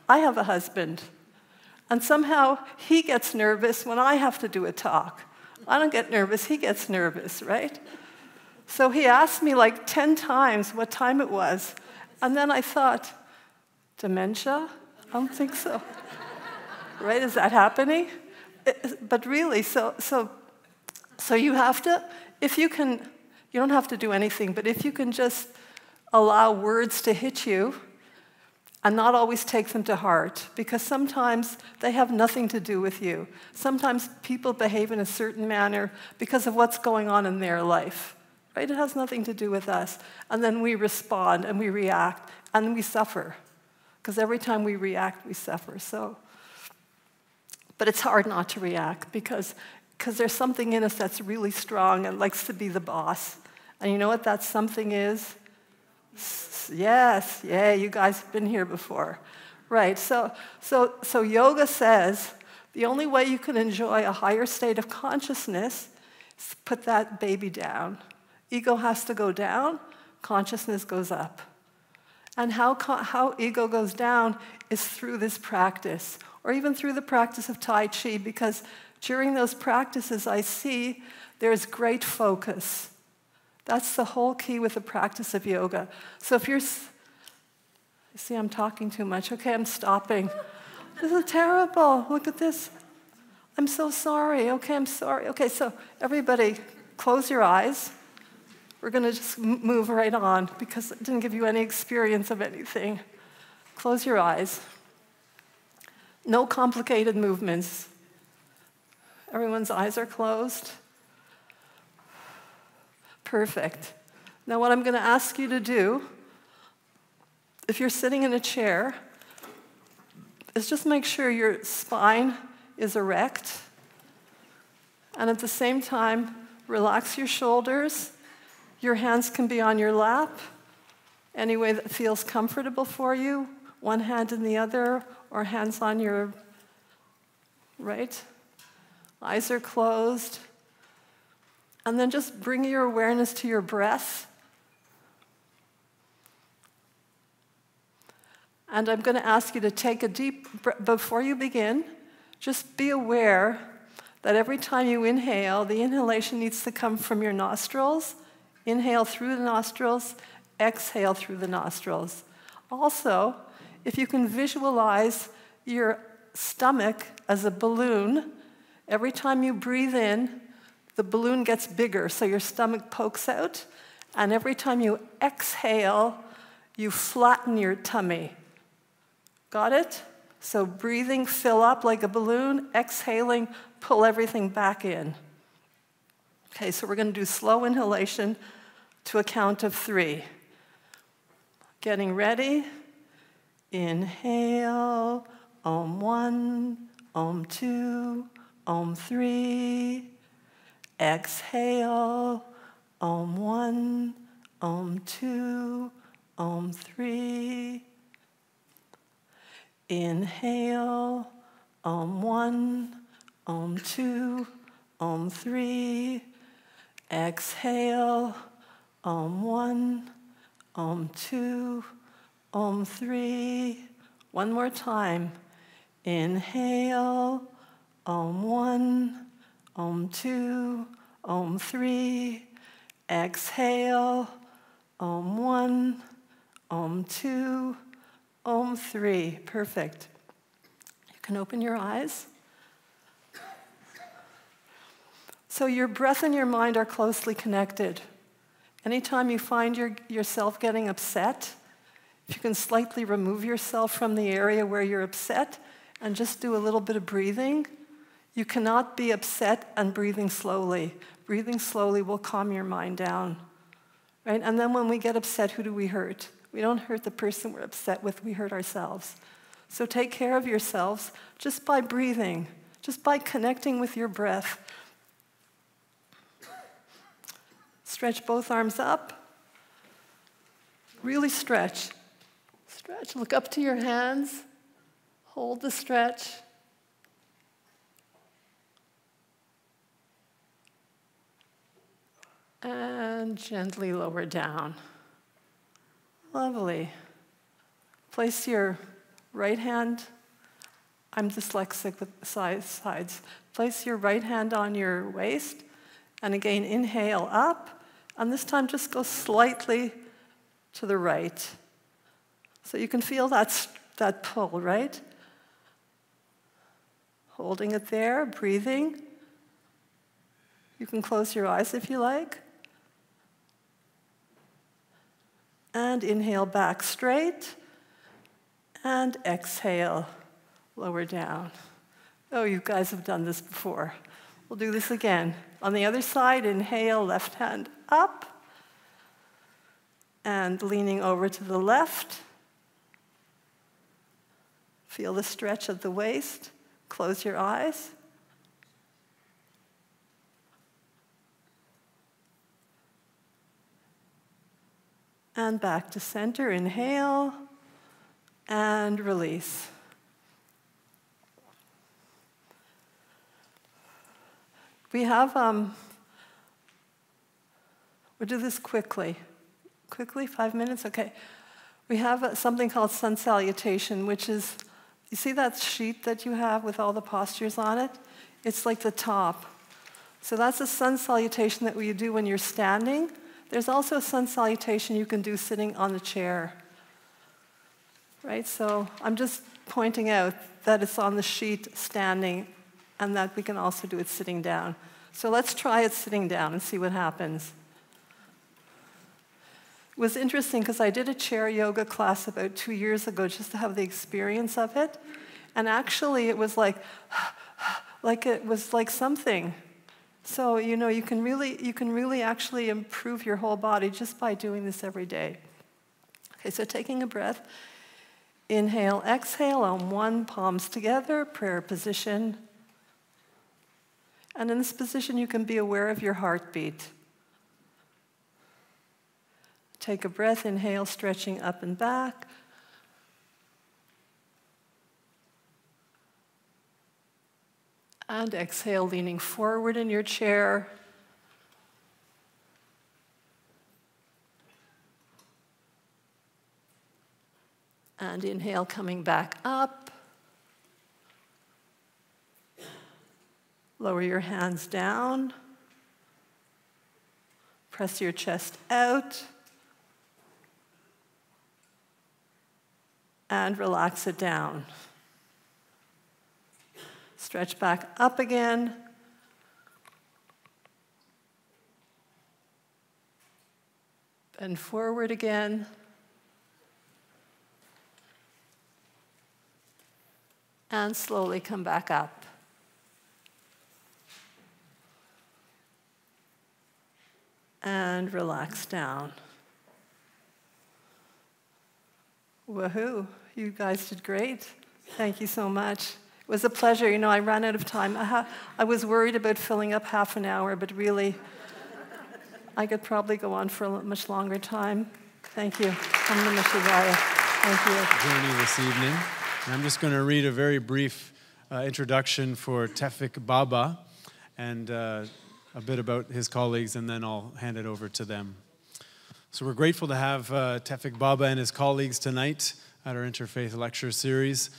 S3: I have a husband. And somehow he gets nervous when I have to do a talk. I don't get nervous, he gets nervous, right? So he asked me like 10 times what time it was. And then I thought, dementia? I don't think so. Right, is that happening? But really, so you have to, if you can, you don't have to do anything, but if you can just allow words to hit you and not always take them to heart, because sometimes they have nothing to do with you. Sometimes people behave in a certain manner because of what's going on in their life. Right? It has nothing to do with us. And then we respond and we react and we suffer. Because every time we react, we suffer. But it's hard not to react because there's something in us that's really strong and likes to be the boss. And you know what that something is? Yes, yeah, you guys have been here before. Right, so yoga says the only way you can enjoy a higher state of consciousness is to put that baby down. Ego has to go down, consciousness goes up. And how ego goes down is through this practice, or even through the practice of Tai Chi, because during those practices I see there's great focus. That's the whole key with the practice of yoga. So if you see I'm talking too much, okay, I'm stopping. This is terrible, look at this. I'm so sorry, okay, I'm sorry. Okay, so everybody, close your eyes. We're going to just move right on because it didn't give you any experience of anything. Close your eyes. No complicated movements. Everyone's eyes are closed. Perfect. Now what I'm going to ask you to do, if you're sitting in a chair, is just make sure your spine is erect. And at the same time, relax your shoulders. Your hands can be on your lap, any way that feels comfortable for you, one hand in the other, or hands on your right. Eyes are closed. And then just bring your awareness to your breath. And I'm going to ask you to take a deep breath. Before you begin, just be aware that every time you inhale, the inhalation needs to come from your nostrils. Inhale through the nostrils, exhale through the nostrils. Also, if you can visualize your stomach as a balloon. Every time you breathe in, the balloon gets bigger, so your stomach pokes out. And every time you exhale, you flatten your tummy. Got it? So breathing, fill up like a balloon. Exhaling, pull everything back in. Okay, so we're going to do slow inhalation to a count of 3. Getting ready. Inhale, Om 1, Om 2, Om 3. Exhale, Om 1, Om 2, Om 3. Inhale, Om 1, Om 2, Om 3. Exhale, Om 1, Om 2, Om 3. One more time. Inhale, Om 1, Om 2, Om 3. Exhale, Om 1, Om 2, Om 3. Perfect. You can open your eyes. So your breath and your mind are closely connected. Anytime you find yourself getting upset, if you can slightly remove yourself from the area where you're upset and just do a little bit of breathing, you cannot be upset and breathing slowly. Breathing slowly will calm your mind down. Right? And then when we get upset, who do we hurt? We don't hurt the person we're upset with, we hurt ourselves. So take care of yourselves just by breathing, just by connecting with your breath. Stretch both arms up. Really stretch. Stretch. Look up to your hands. Hold the stretch. And gently lower down. Lovely. Place your right hand. I'm dyslexic with sides. Place your right hand on your waist. And again, inhale up. And this time, just go slightly to the right. So you can feel that pull, right? Holding it there, breathing. You can close your eyes if you like. And inhale back straight. And exhale, lower down. Oh, you guys have done this before. We'll do this again. On the other side, inhale, left hand up. And leaning over to the left. Feel the stretch of the waist. Close your eyes. And back to center. Inhale. And release. We have, we'll do this quickly. Quickly, 5 minutes? Okay. We have something called sun salutation, which is, you see that sheet that you have with all the postures on it? It's like the top. So that's a sun salutation that you do when you're standing. There's also a sun salutation you can do sitting on the chair. Right? So I'm just pointing out that it's on the sheet standing, and that we can also do it sitting down. So let's try it sitting down and see what happens. It was interesting because I did a chair yoga class about 2 years ago just to have the experience of it. And actually it was like it was like something. So, you know, you can really actually improve your whole body just by doing this every day. Okay, so taking a breath. Inhale, exhale on 1, palms together, prayer position. And in this position, you can be aware of your heartbeat. Take a breath, inhale, stretching up and back. And exhale, leaning forward in your chair. And inhale, coming back up. Lower your hands down. Press your chest out. And relax it down. Stretch back up again. Bend forward again. And slowly come back up. And relax down. Woohoo, you guys did great. Thank you so much. It was a pleasure. You know, I ran out of time. I was worried about filling up half an hour, but really, I could probably go on for a much longer time. Thank you. Om Namah Shivaya. Thank you.
S1: Journey this evening. And I'm just going to read a very brief introduction for Tevfik Baba and a bit about his colleagues, and then I'll hand it over to them. So we're grateful to have Tevfik Baba and his colleagues tonight at our Interfaith lecture series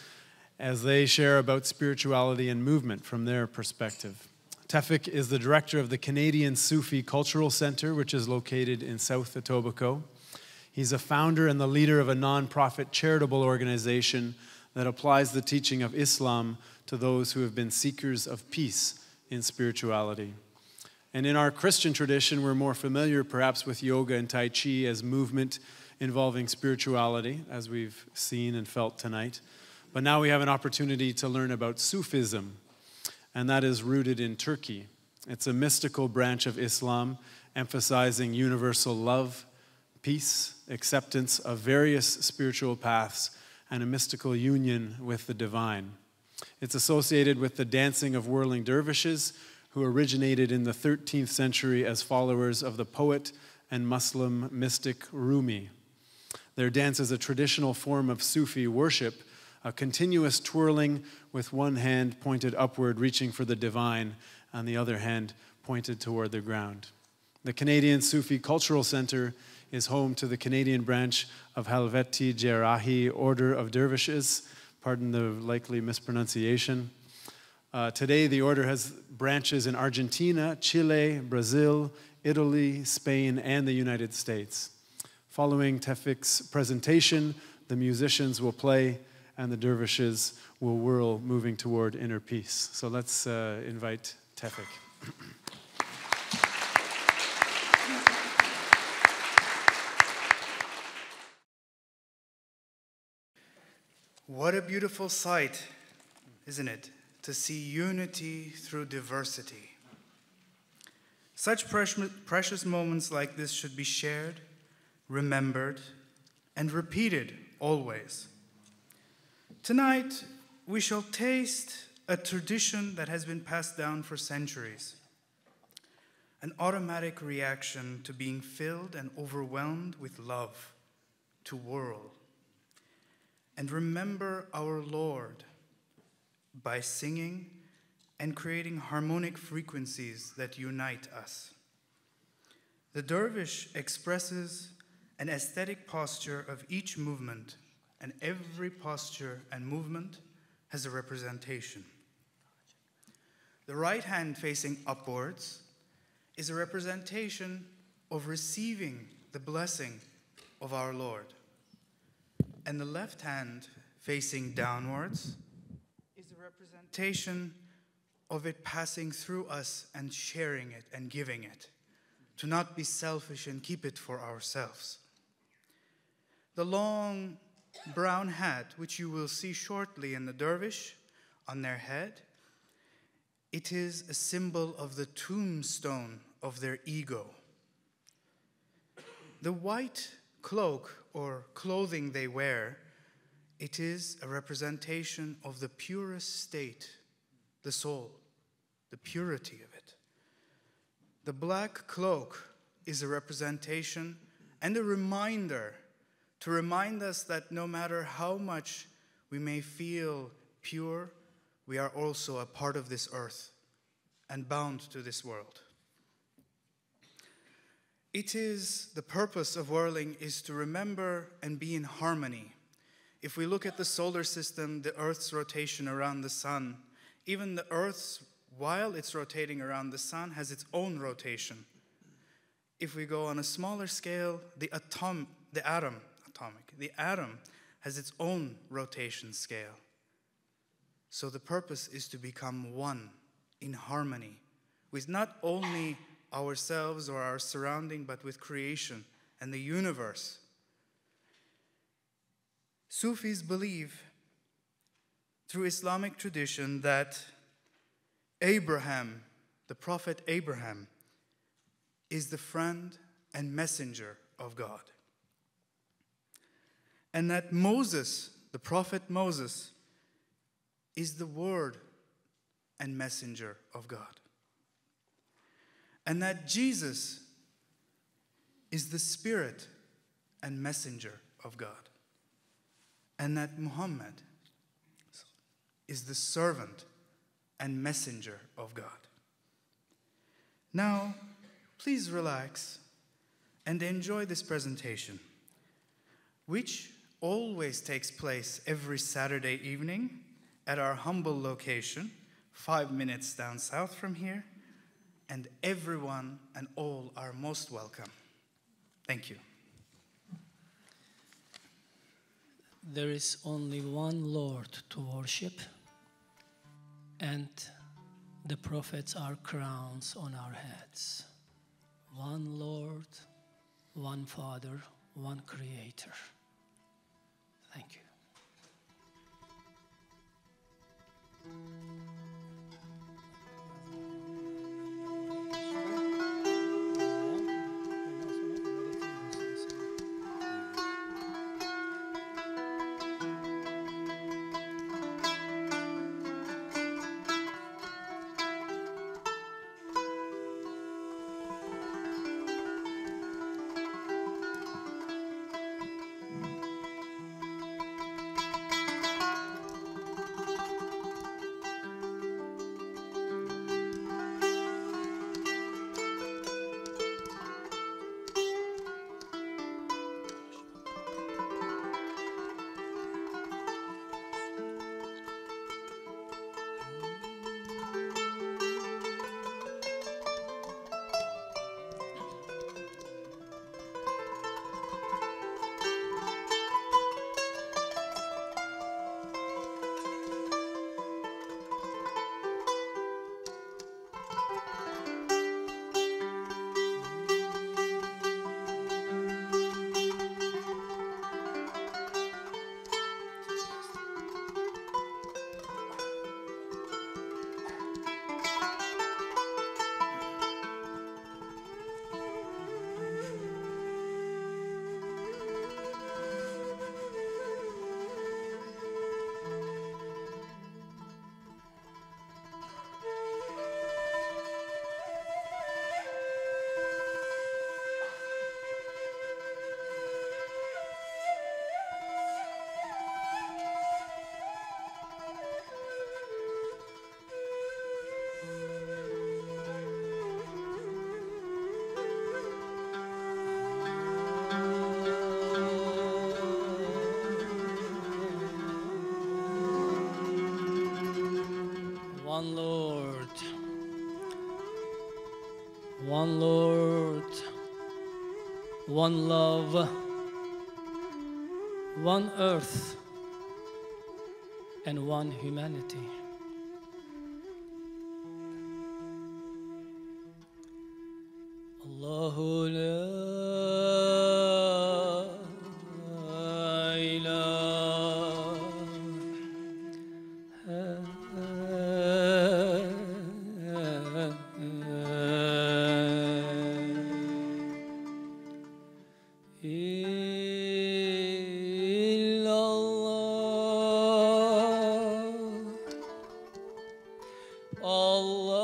S1: as they share about spirituality and movement from their perspective. Tefvik is the director of the Canadian Sufi Cultural Centre, which is located in South Etobicoke. He's a founder and the leader of a non-profit charitable organization that applies the teaching of Islam to those who have been seekers of peace in spirituality. And in our Christian tradition, we're more familiar perhaps with yoga and Tai Chi as movement involving spirituality, as we've seen and felt tonight. But now we have an opportunity to learn about Sufism, and that is rooted in Turkey. It's a mystical branch of Islam emphasizing universal love, peace, acceptance of various spiritual paths, and a mystical union with the divine. It's associated with the dancing of whirling Derbvshes, who originated in the 13th century as followers of the poet and Muslim mystic Rumi. Their dance is a traditional form of Sufi worship, a continuous twirling with one hand pointed upward, reaching for the divine, and the other hand pointed toward the ground. The Canadian Sufi Cultural Centre is home to the Canadian branch of Helveti Jerahi Order of Derbvshes. Pardon the likely mispronunciation. Today, the order has branches in Argentina, Chile, Brazil, Italy, Spain, and the United States. Following Teffik's presentation, the musicians will play and the Derbvshes will whirl, moving toward inner peace. So let's invite Tefvik.
S4: What a beautiful sight, isn't it? To see unity through diversity. Such precious moments like this should be shared, remembered, and repeated always. Tonight, we shall taste a tradition that has been passed down for centuries. An automatic reaction to being filled and overwhelmed with love, to whirl. And remember our Lord by singing and creating harmonic frequencies that unite us. The dervish expresses an aesthetic posture of each movement, and every posture and movement has a representation. The right hand facing upwards is a representation of receiving the blessing of our Lord. And the left hand facing downwards is a representation of it passing through us and sharing it and giving it, to not be selfish and keep it for ourselves. The long brown hat, which you will see shortly in the dervish on their head, it is a symbol of the tombstone of their ego. The white cloak or clothing they wear, it is a representation of the purest state, the soul, the purity of it. The black cloak is a representation and a reminder to remind us that no matter how much we may feel pure, we are also a part of this earth and bound to this world. It is the purpose of whirling is to remember and be in harmony. If we look at the solar system, the Earth's rotation around the sun, even the Earth's, while it's rotating around the sun, has its own rotation. If we go on a smaller scale, the atom has its own rotation scale. So the purpose is to become one in harmony with not only ourselves or our surrounding, but with creation and the universe. Sufis believe through Islamic tradition that Abraham, the prophet Abraham, is the friend and messenger of God. And that Moses, the prophet Moses, is the word and messenger of God. And that Jesus is the spirit and messenger of God. And that Muhammad is the servant and messenger of God. Now, please relax and enjoy this presentation, which always takes place every Saturday evening at our humble location, 5 minutes down south from here, and everyone and all are most welcome. Thank you.
S5: There is only one Lord to worship, and the prophets are crowns on our heads. One Lord, one Father, one Creator. Thank you. One Lord, one Lord, one love, one earth, and one humanity. Allahu la Allah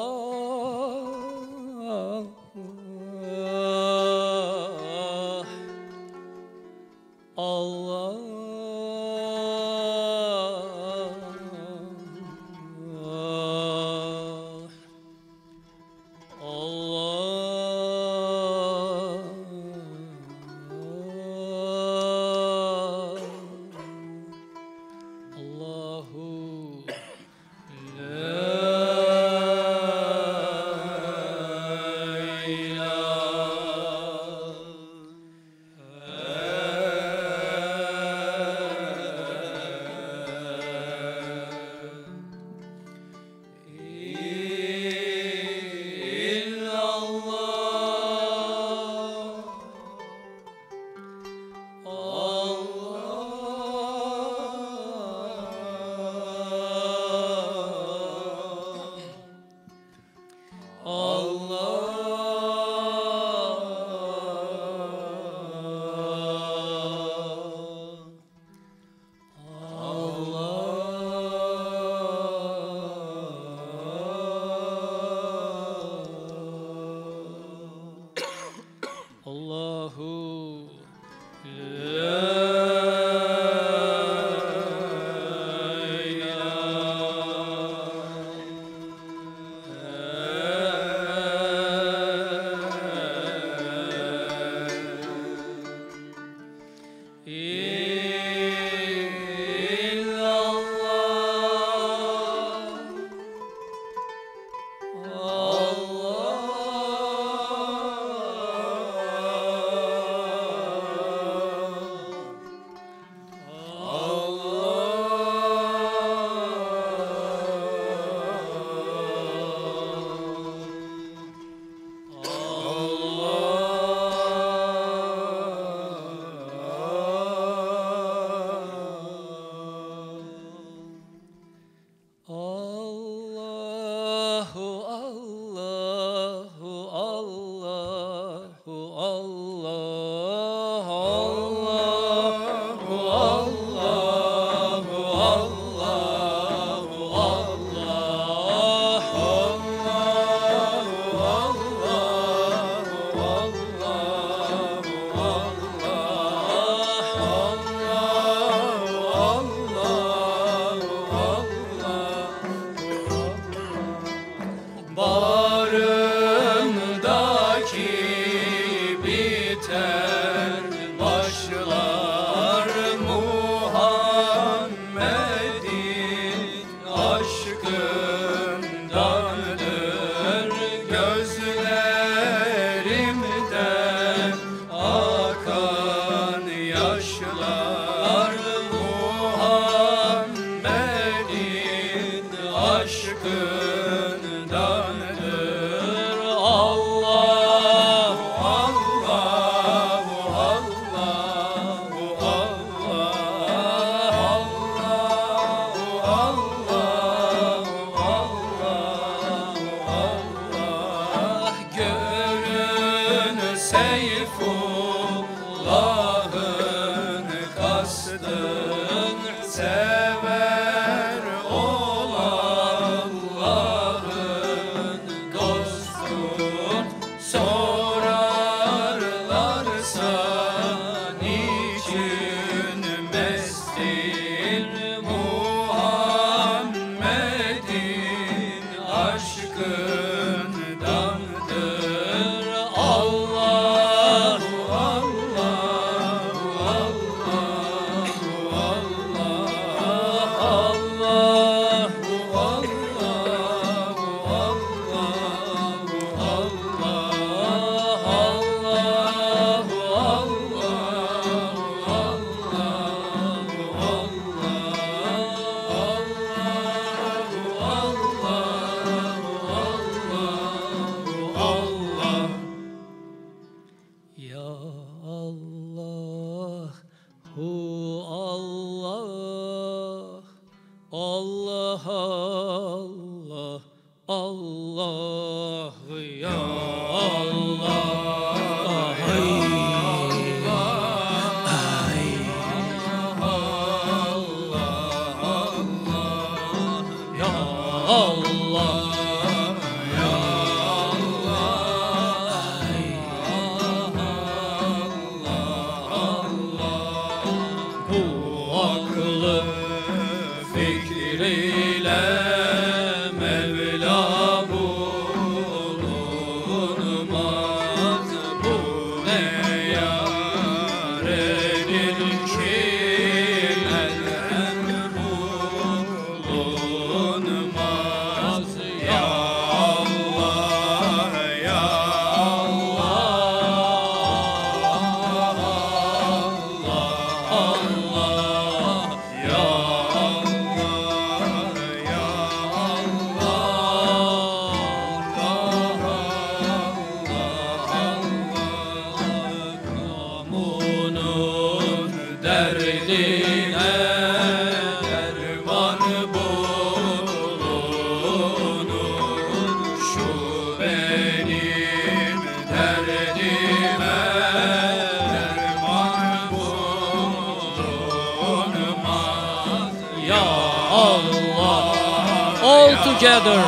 S5: Together,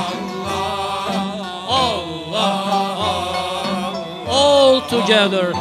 S5: all together.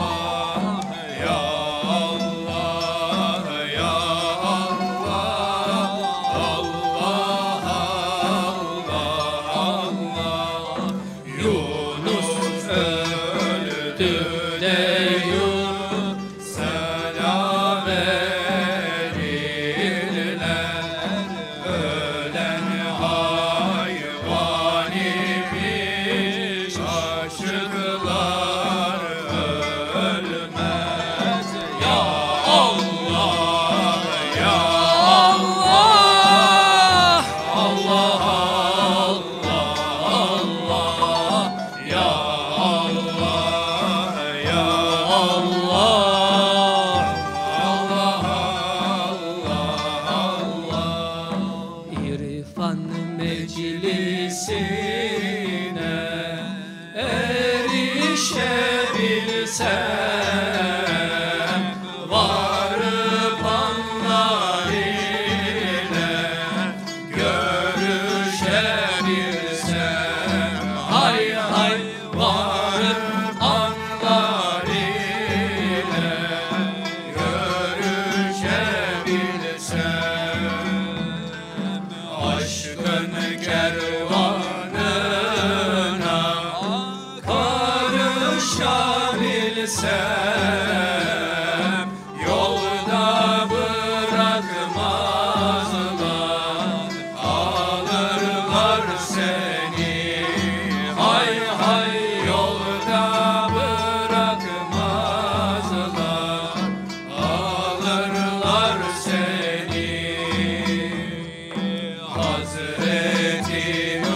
S6: Hazreti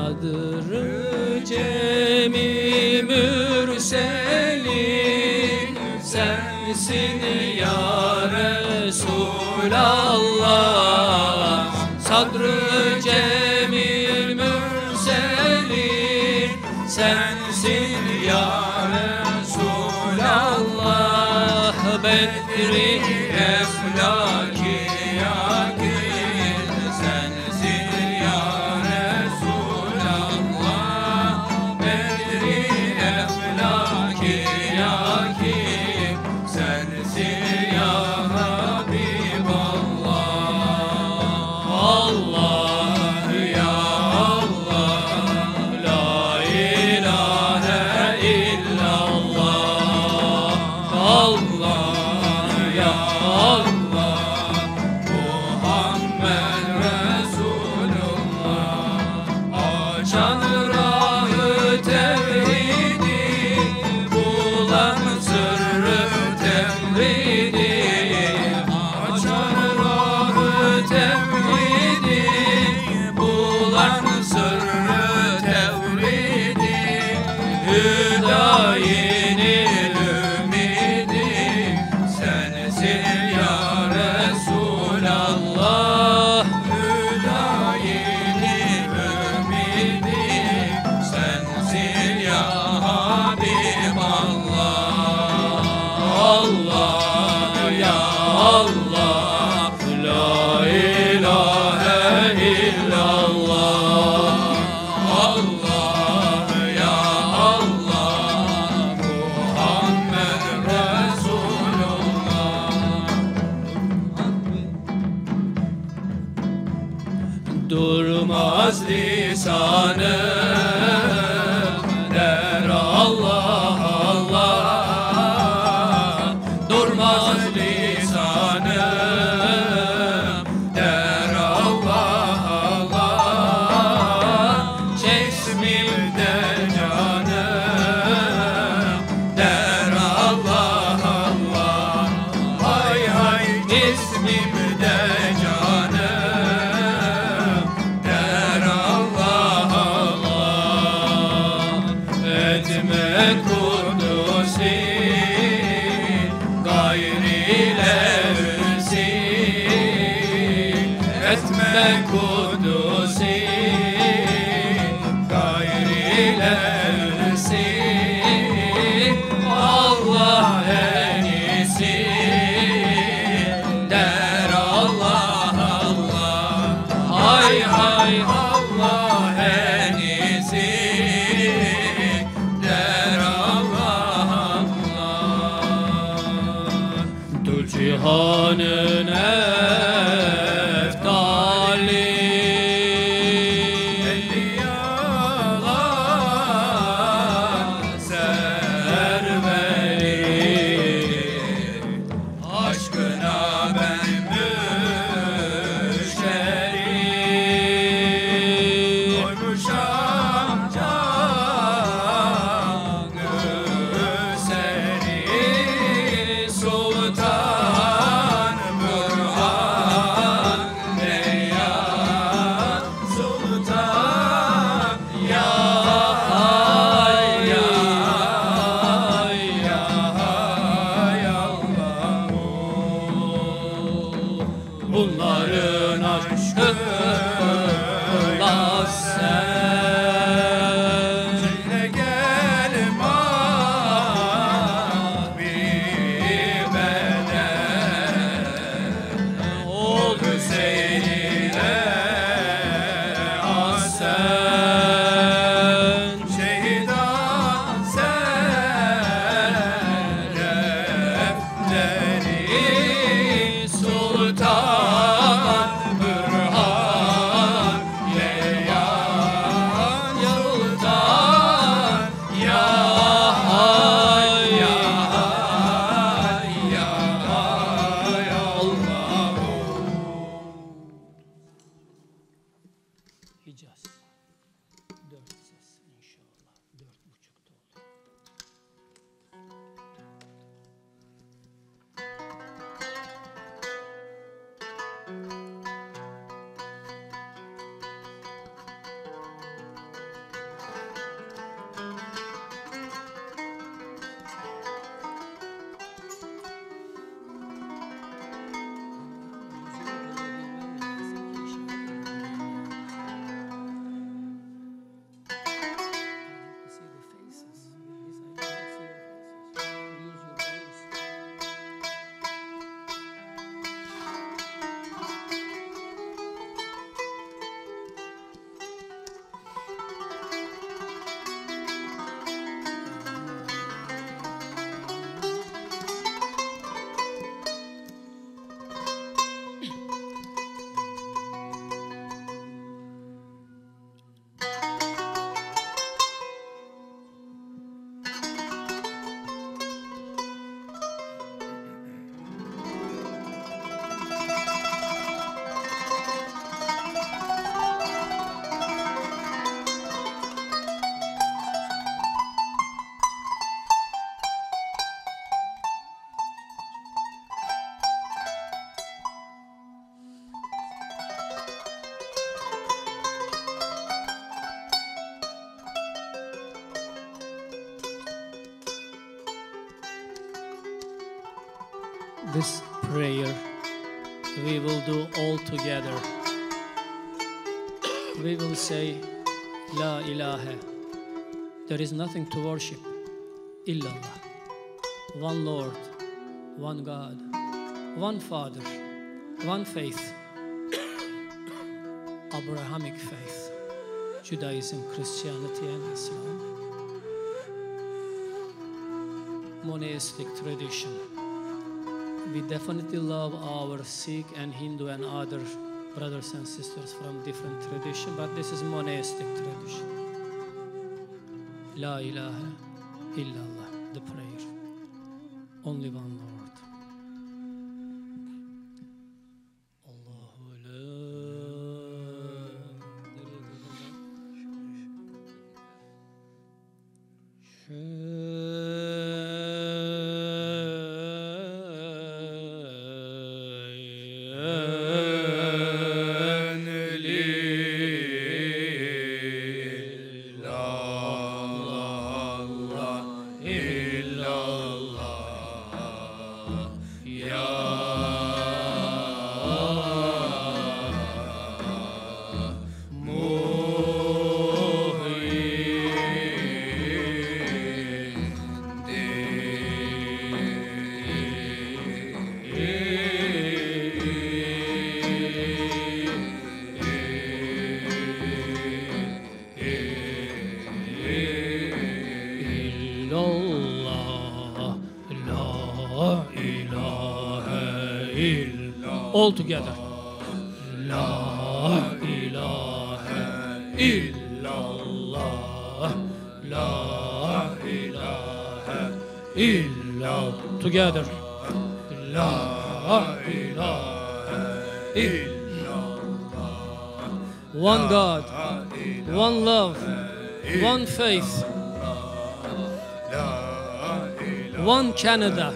S5: Sadrı cemi mürselin sensin ya Resulallah. Sadrı cemil mürselin sensin ya Resulallah. Bedri eflaki yakin sensin ya Resulallah. Bedri eflaki yakin sensin ya Habiballah. Allah ya Allah, la ilahe illallah. Allah ya Allah, Muhammed Resulullah. Açan rahı tevhidi, bulan sırrı tevhidi. Açan rahı tevhidi, bulan sırrı tevhidi. Hüdayinin ümidi sensin ya Resulallah. Hüdayinin ümidi sensin ya Habiballah. Allah ya Allah, la ilahe illallah. Allah ya Allah, Muhammed Resulullah. Durmaz lisanım der Allah Allah. Durmaz lisanım der Allah Allah. Cismimde canım der Allah Allah. Hay hay cismimde canım der Allah Allah. Etme kudusi gayriyle ünsi. Etme kudusi gayriyle ünsi. Allah en iyisi der Allah Allah. Hay hay Allah en iyisi der Allah Allah. Dul cihanın eftali enbiyalar serveri. Aşkına ben müşteri. Koymuşam canı seni. Sultan Burhan ya Sultan ya hay ya hay ya hay Allah. Bunların aşkına sen Cile gel Mahbibene. Ol Hüseyin ile Hasan. Şehidan serefleri. Sultan Burhan Leyan Sultan ya hay ya hay ya hay Allah. Hicaz 4 ses inşallah 4,5'ta olur. this prayer we will do all together. We will say, La ilaha. There is nothing to worship. Illallah. One Lord, one God, one Father, one faith. Abrahamic faith. Judaism, Christianity, and Islam. Monastic tradition. We definitely love our Sikh and Hindu and other brothers and sisters from different tradition, but this is monastic tradition. La ilaha illallah, the prayer. Only one Lord. All together. La ilaha illallah. La ilaha illallah. Together. La ilaha illallah. One God, one love, one faith, one Canada.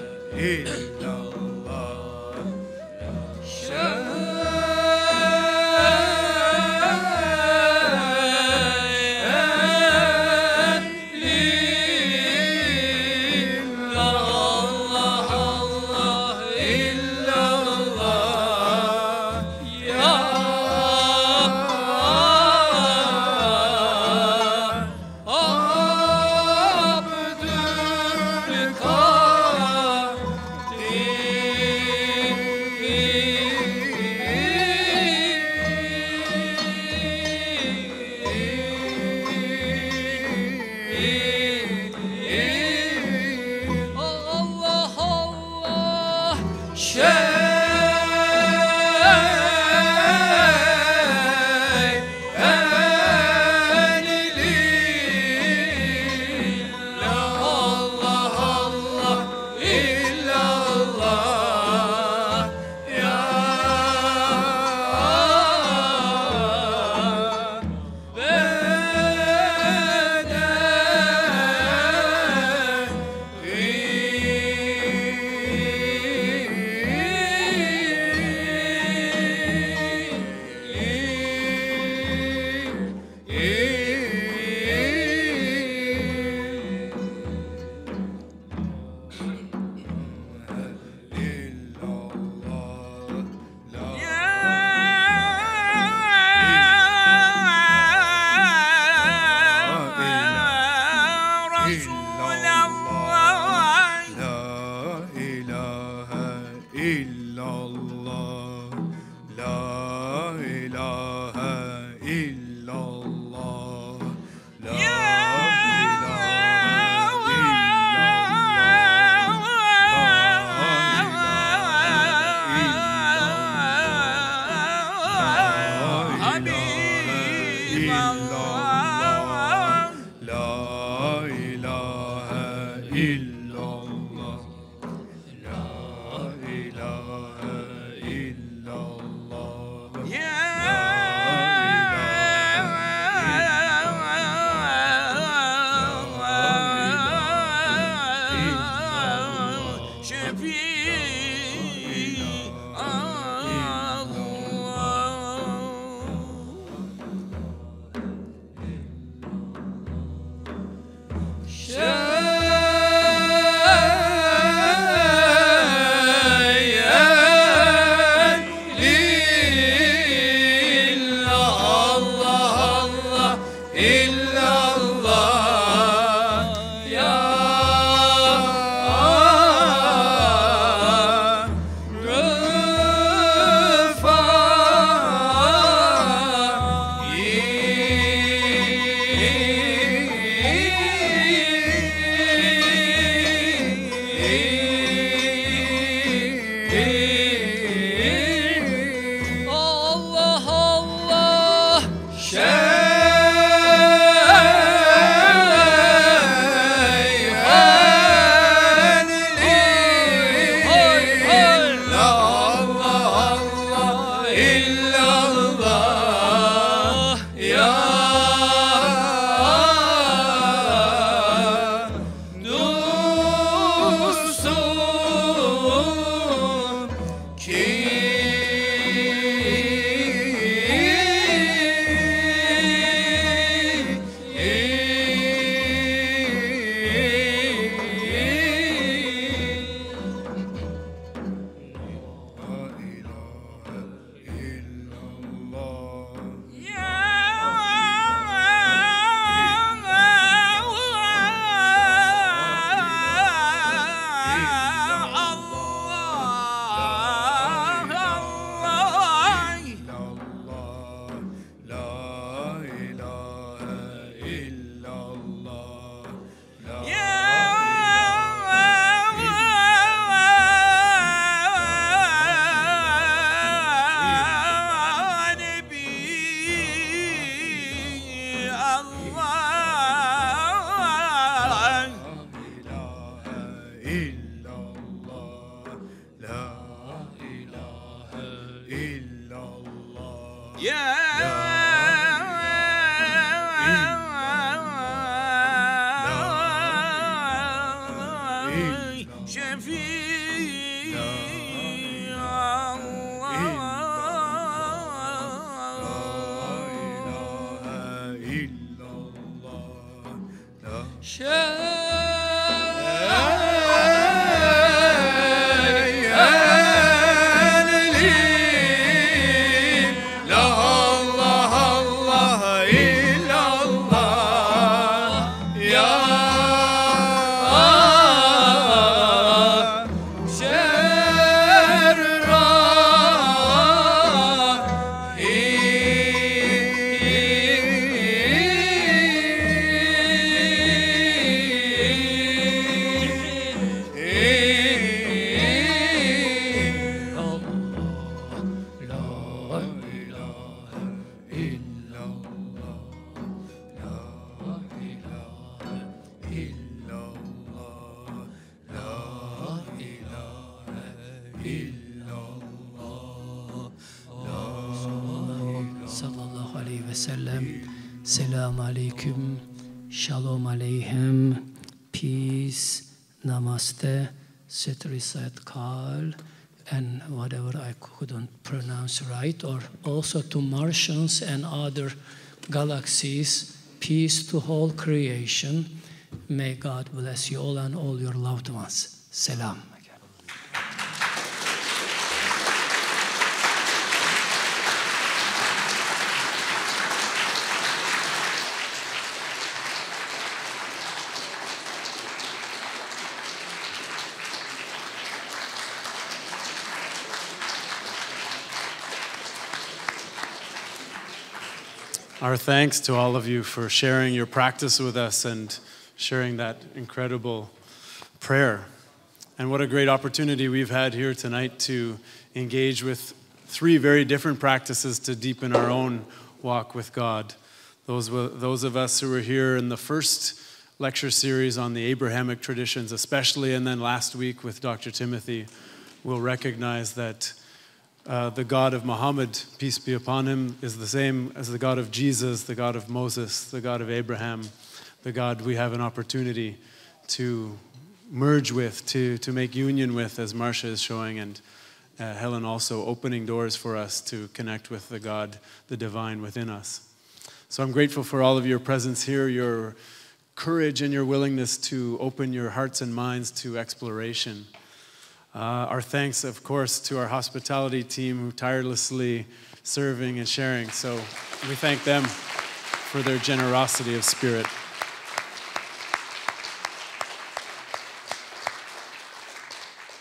S6: illallah, ya dursun ki
S5: sallallahu aleyhi ve sellem. Selamun aleyküm, shalom aleichem, peace, namaste, Sitrisat Kal, and whatever I couldn't pronounce right, or also to Martians and other galaxies, peace to whole creation. May God bless you all and all your loved ones. Selam.
S1: Our thanks to all of you for sharing your practice with us and sharing that incredible prayer. And what a great opportunity we've had here tonight to engage with three very different practices to deepen our own walk with God. Those of us who were here in the first lecture series on the Abrahamic traditions especially, and then last week with Dr. Timothy, will recognize that the God of Muhammad, peace be upon him, is the same as the God of Jesus, the God of Moses, the God of Abraham, the God we have an opportunity to merge with, to make union with, as Marcia is showing, and Helen also opening doors for us to connect with the God, the divine within us. So I'm grateful for all of your presence here, your courage and your willingness to open your hearts and minds to exploration. Our thanks, of course, to our hospitality team who tirelessly serving and sharing. So we thank them for their generosity of spirit.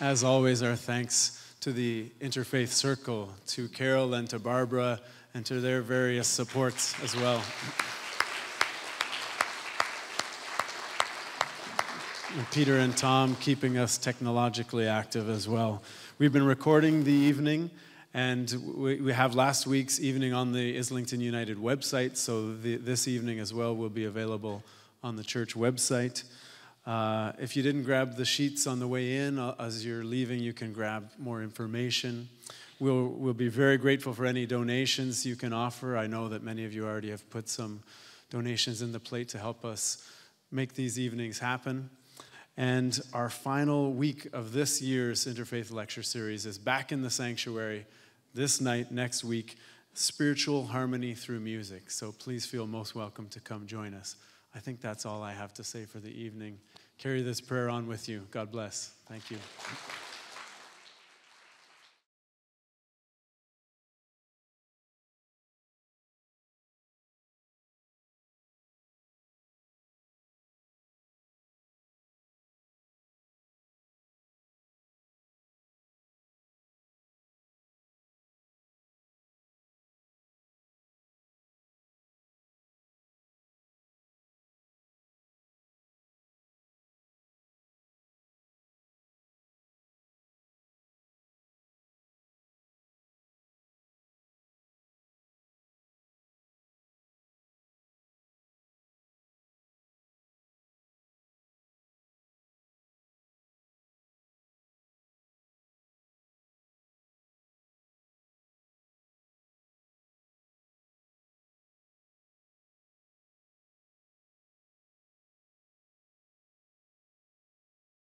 S1: As always, our thanks to the Interfaith Circle, to Carol and to Barbara, and to their various supports as well. And Peter and Tom keeping us technologically active as well. We've been recording the evening, and we have last week's evening on the Islington United website, so this evening as well will be available on the church website. If you didn't grab the sheets on the way in, as you're leaving, you can grab more information. We'll be very grateful for any donations you can offer. I know that many of you already have put some donations in the plate to help us make these evenings happen. And our final week of this year's Interfaith Lecture Series is back in the sanctuary this night, next week, Spiritual Harmony Through Music. So please feel most welcome to come join us. I think that's all I have to say for the evening. Carry this prayer on with you. God bless. Thank you.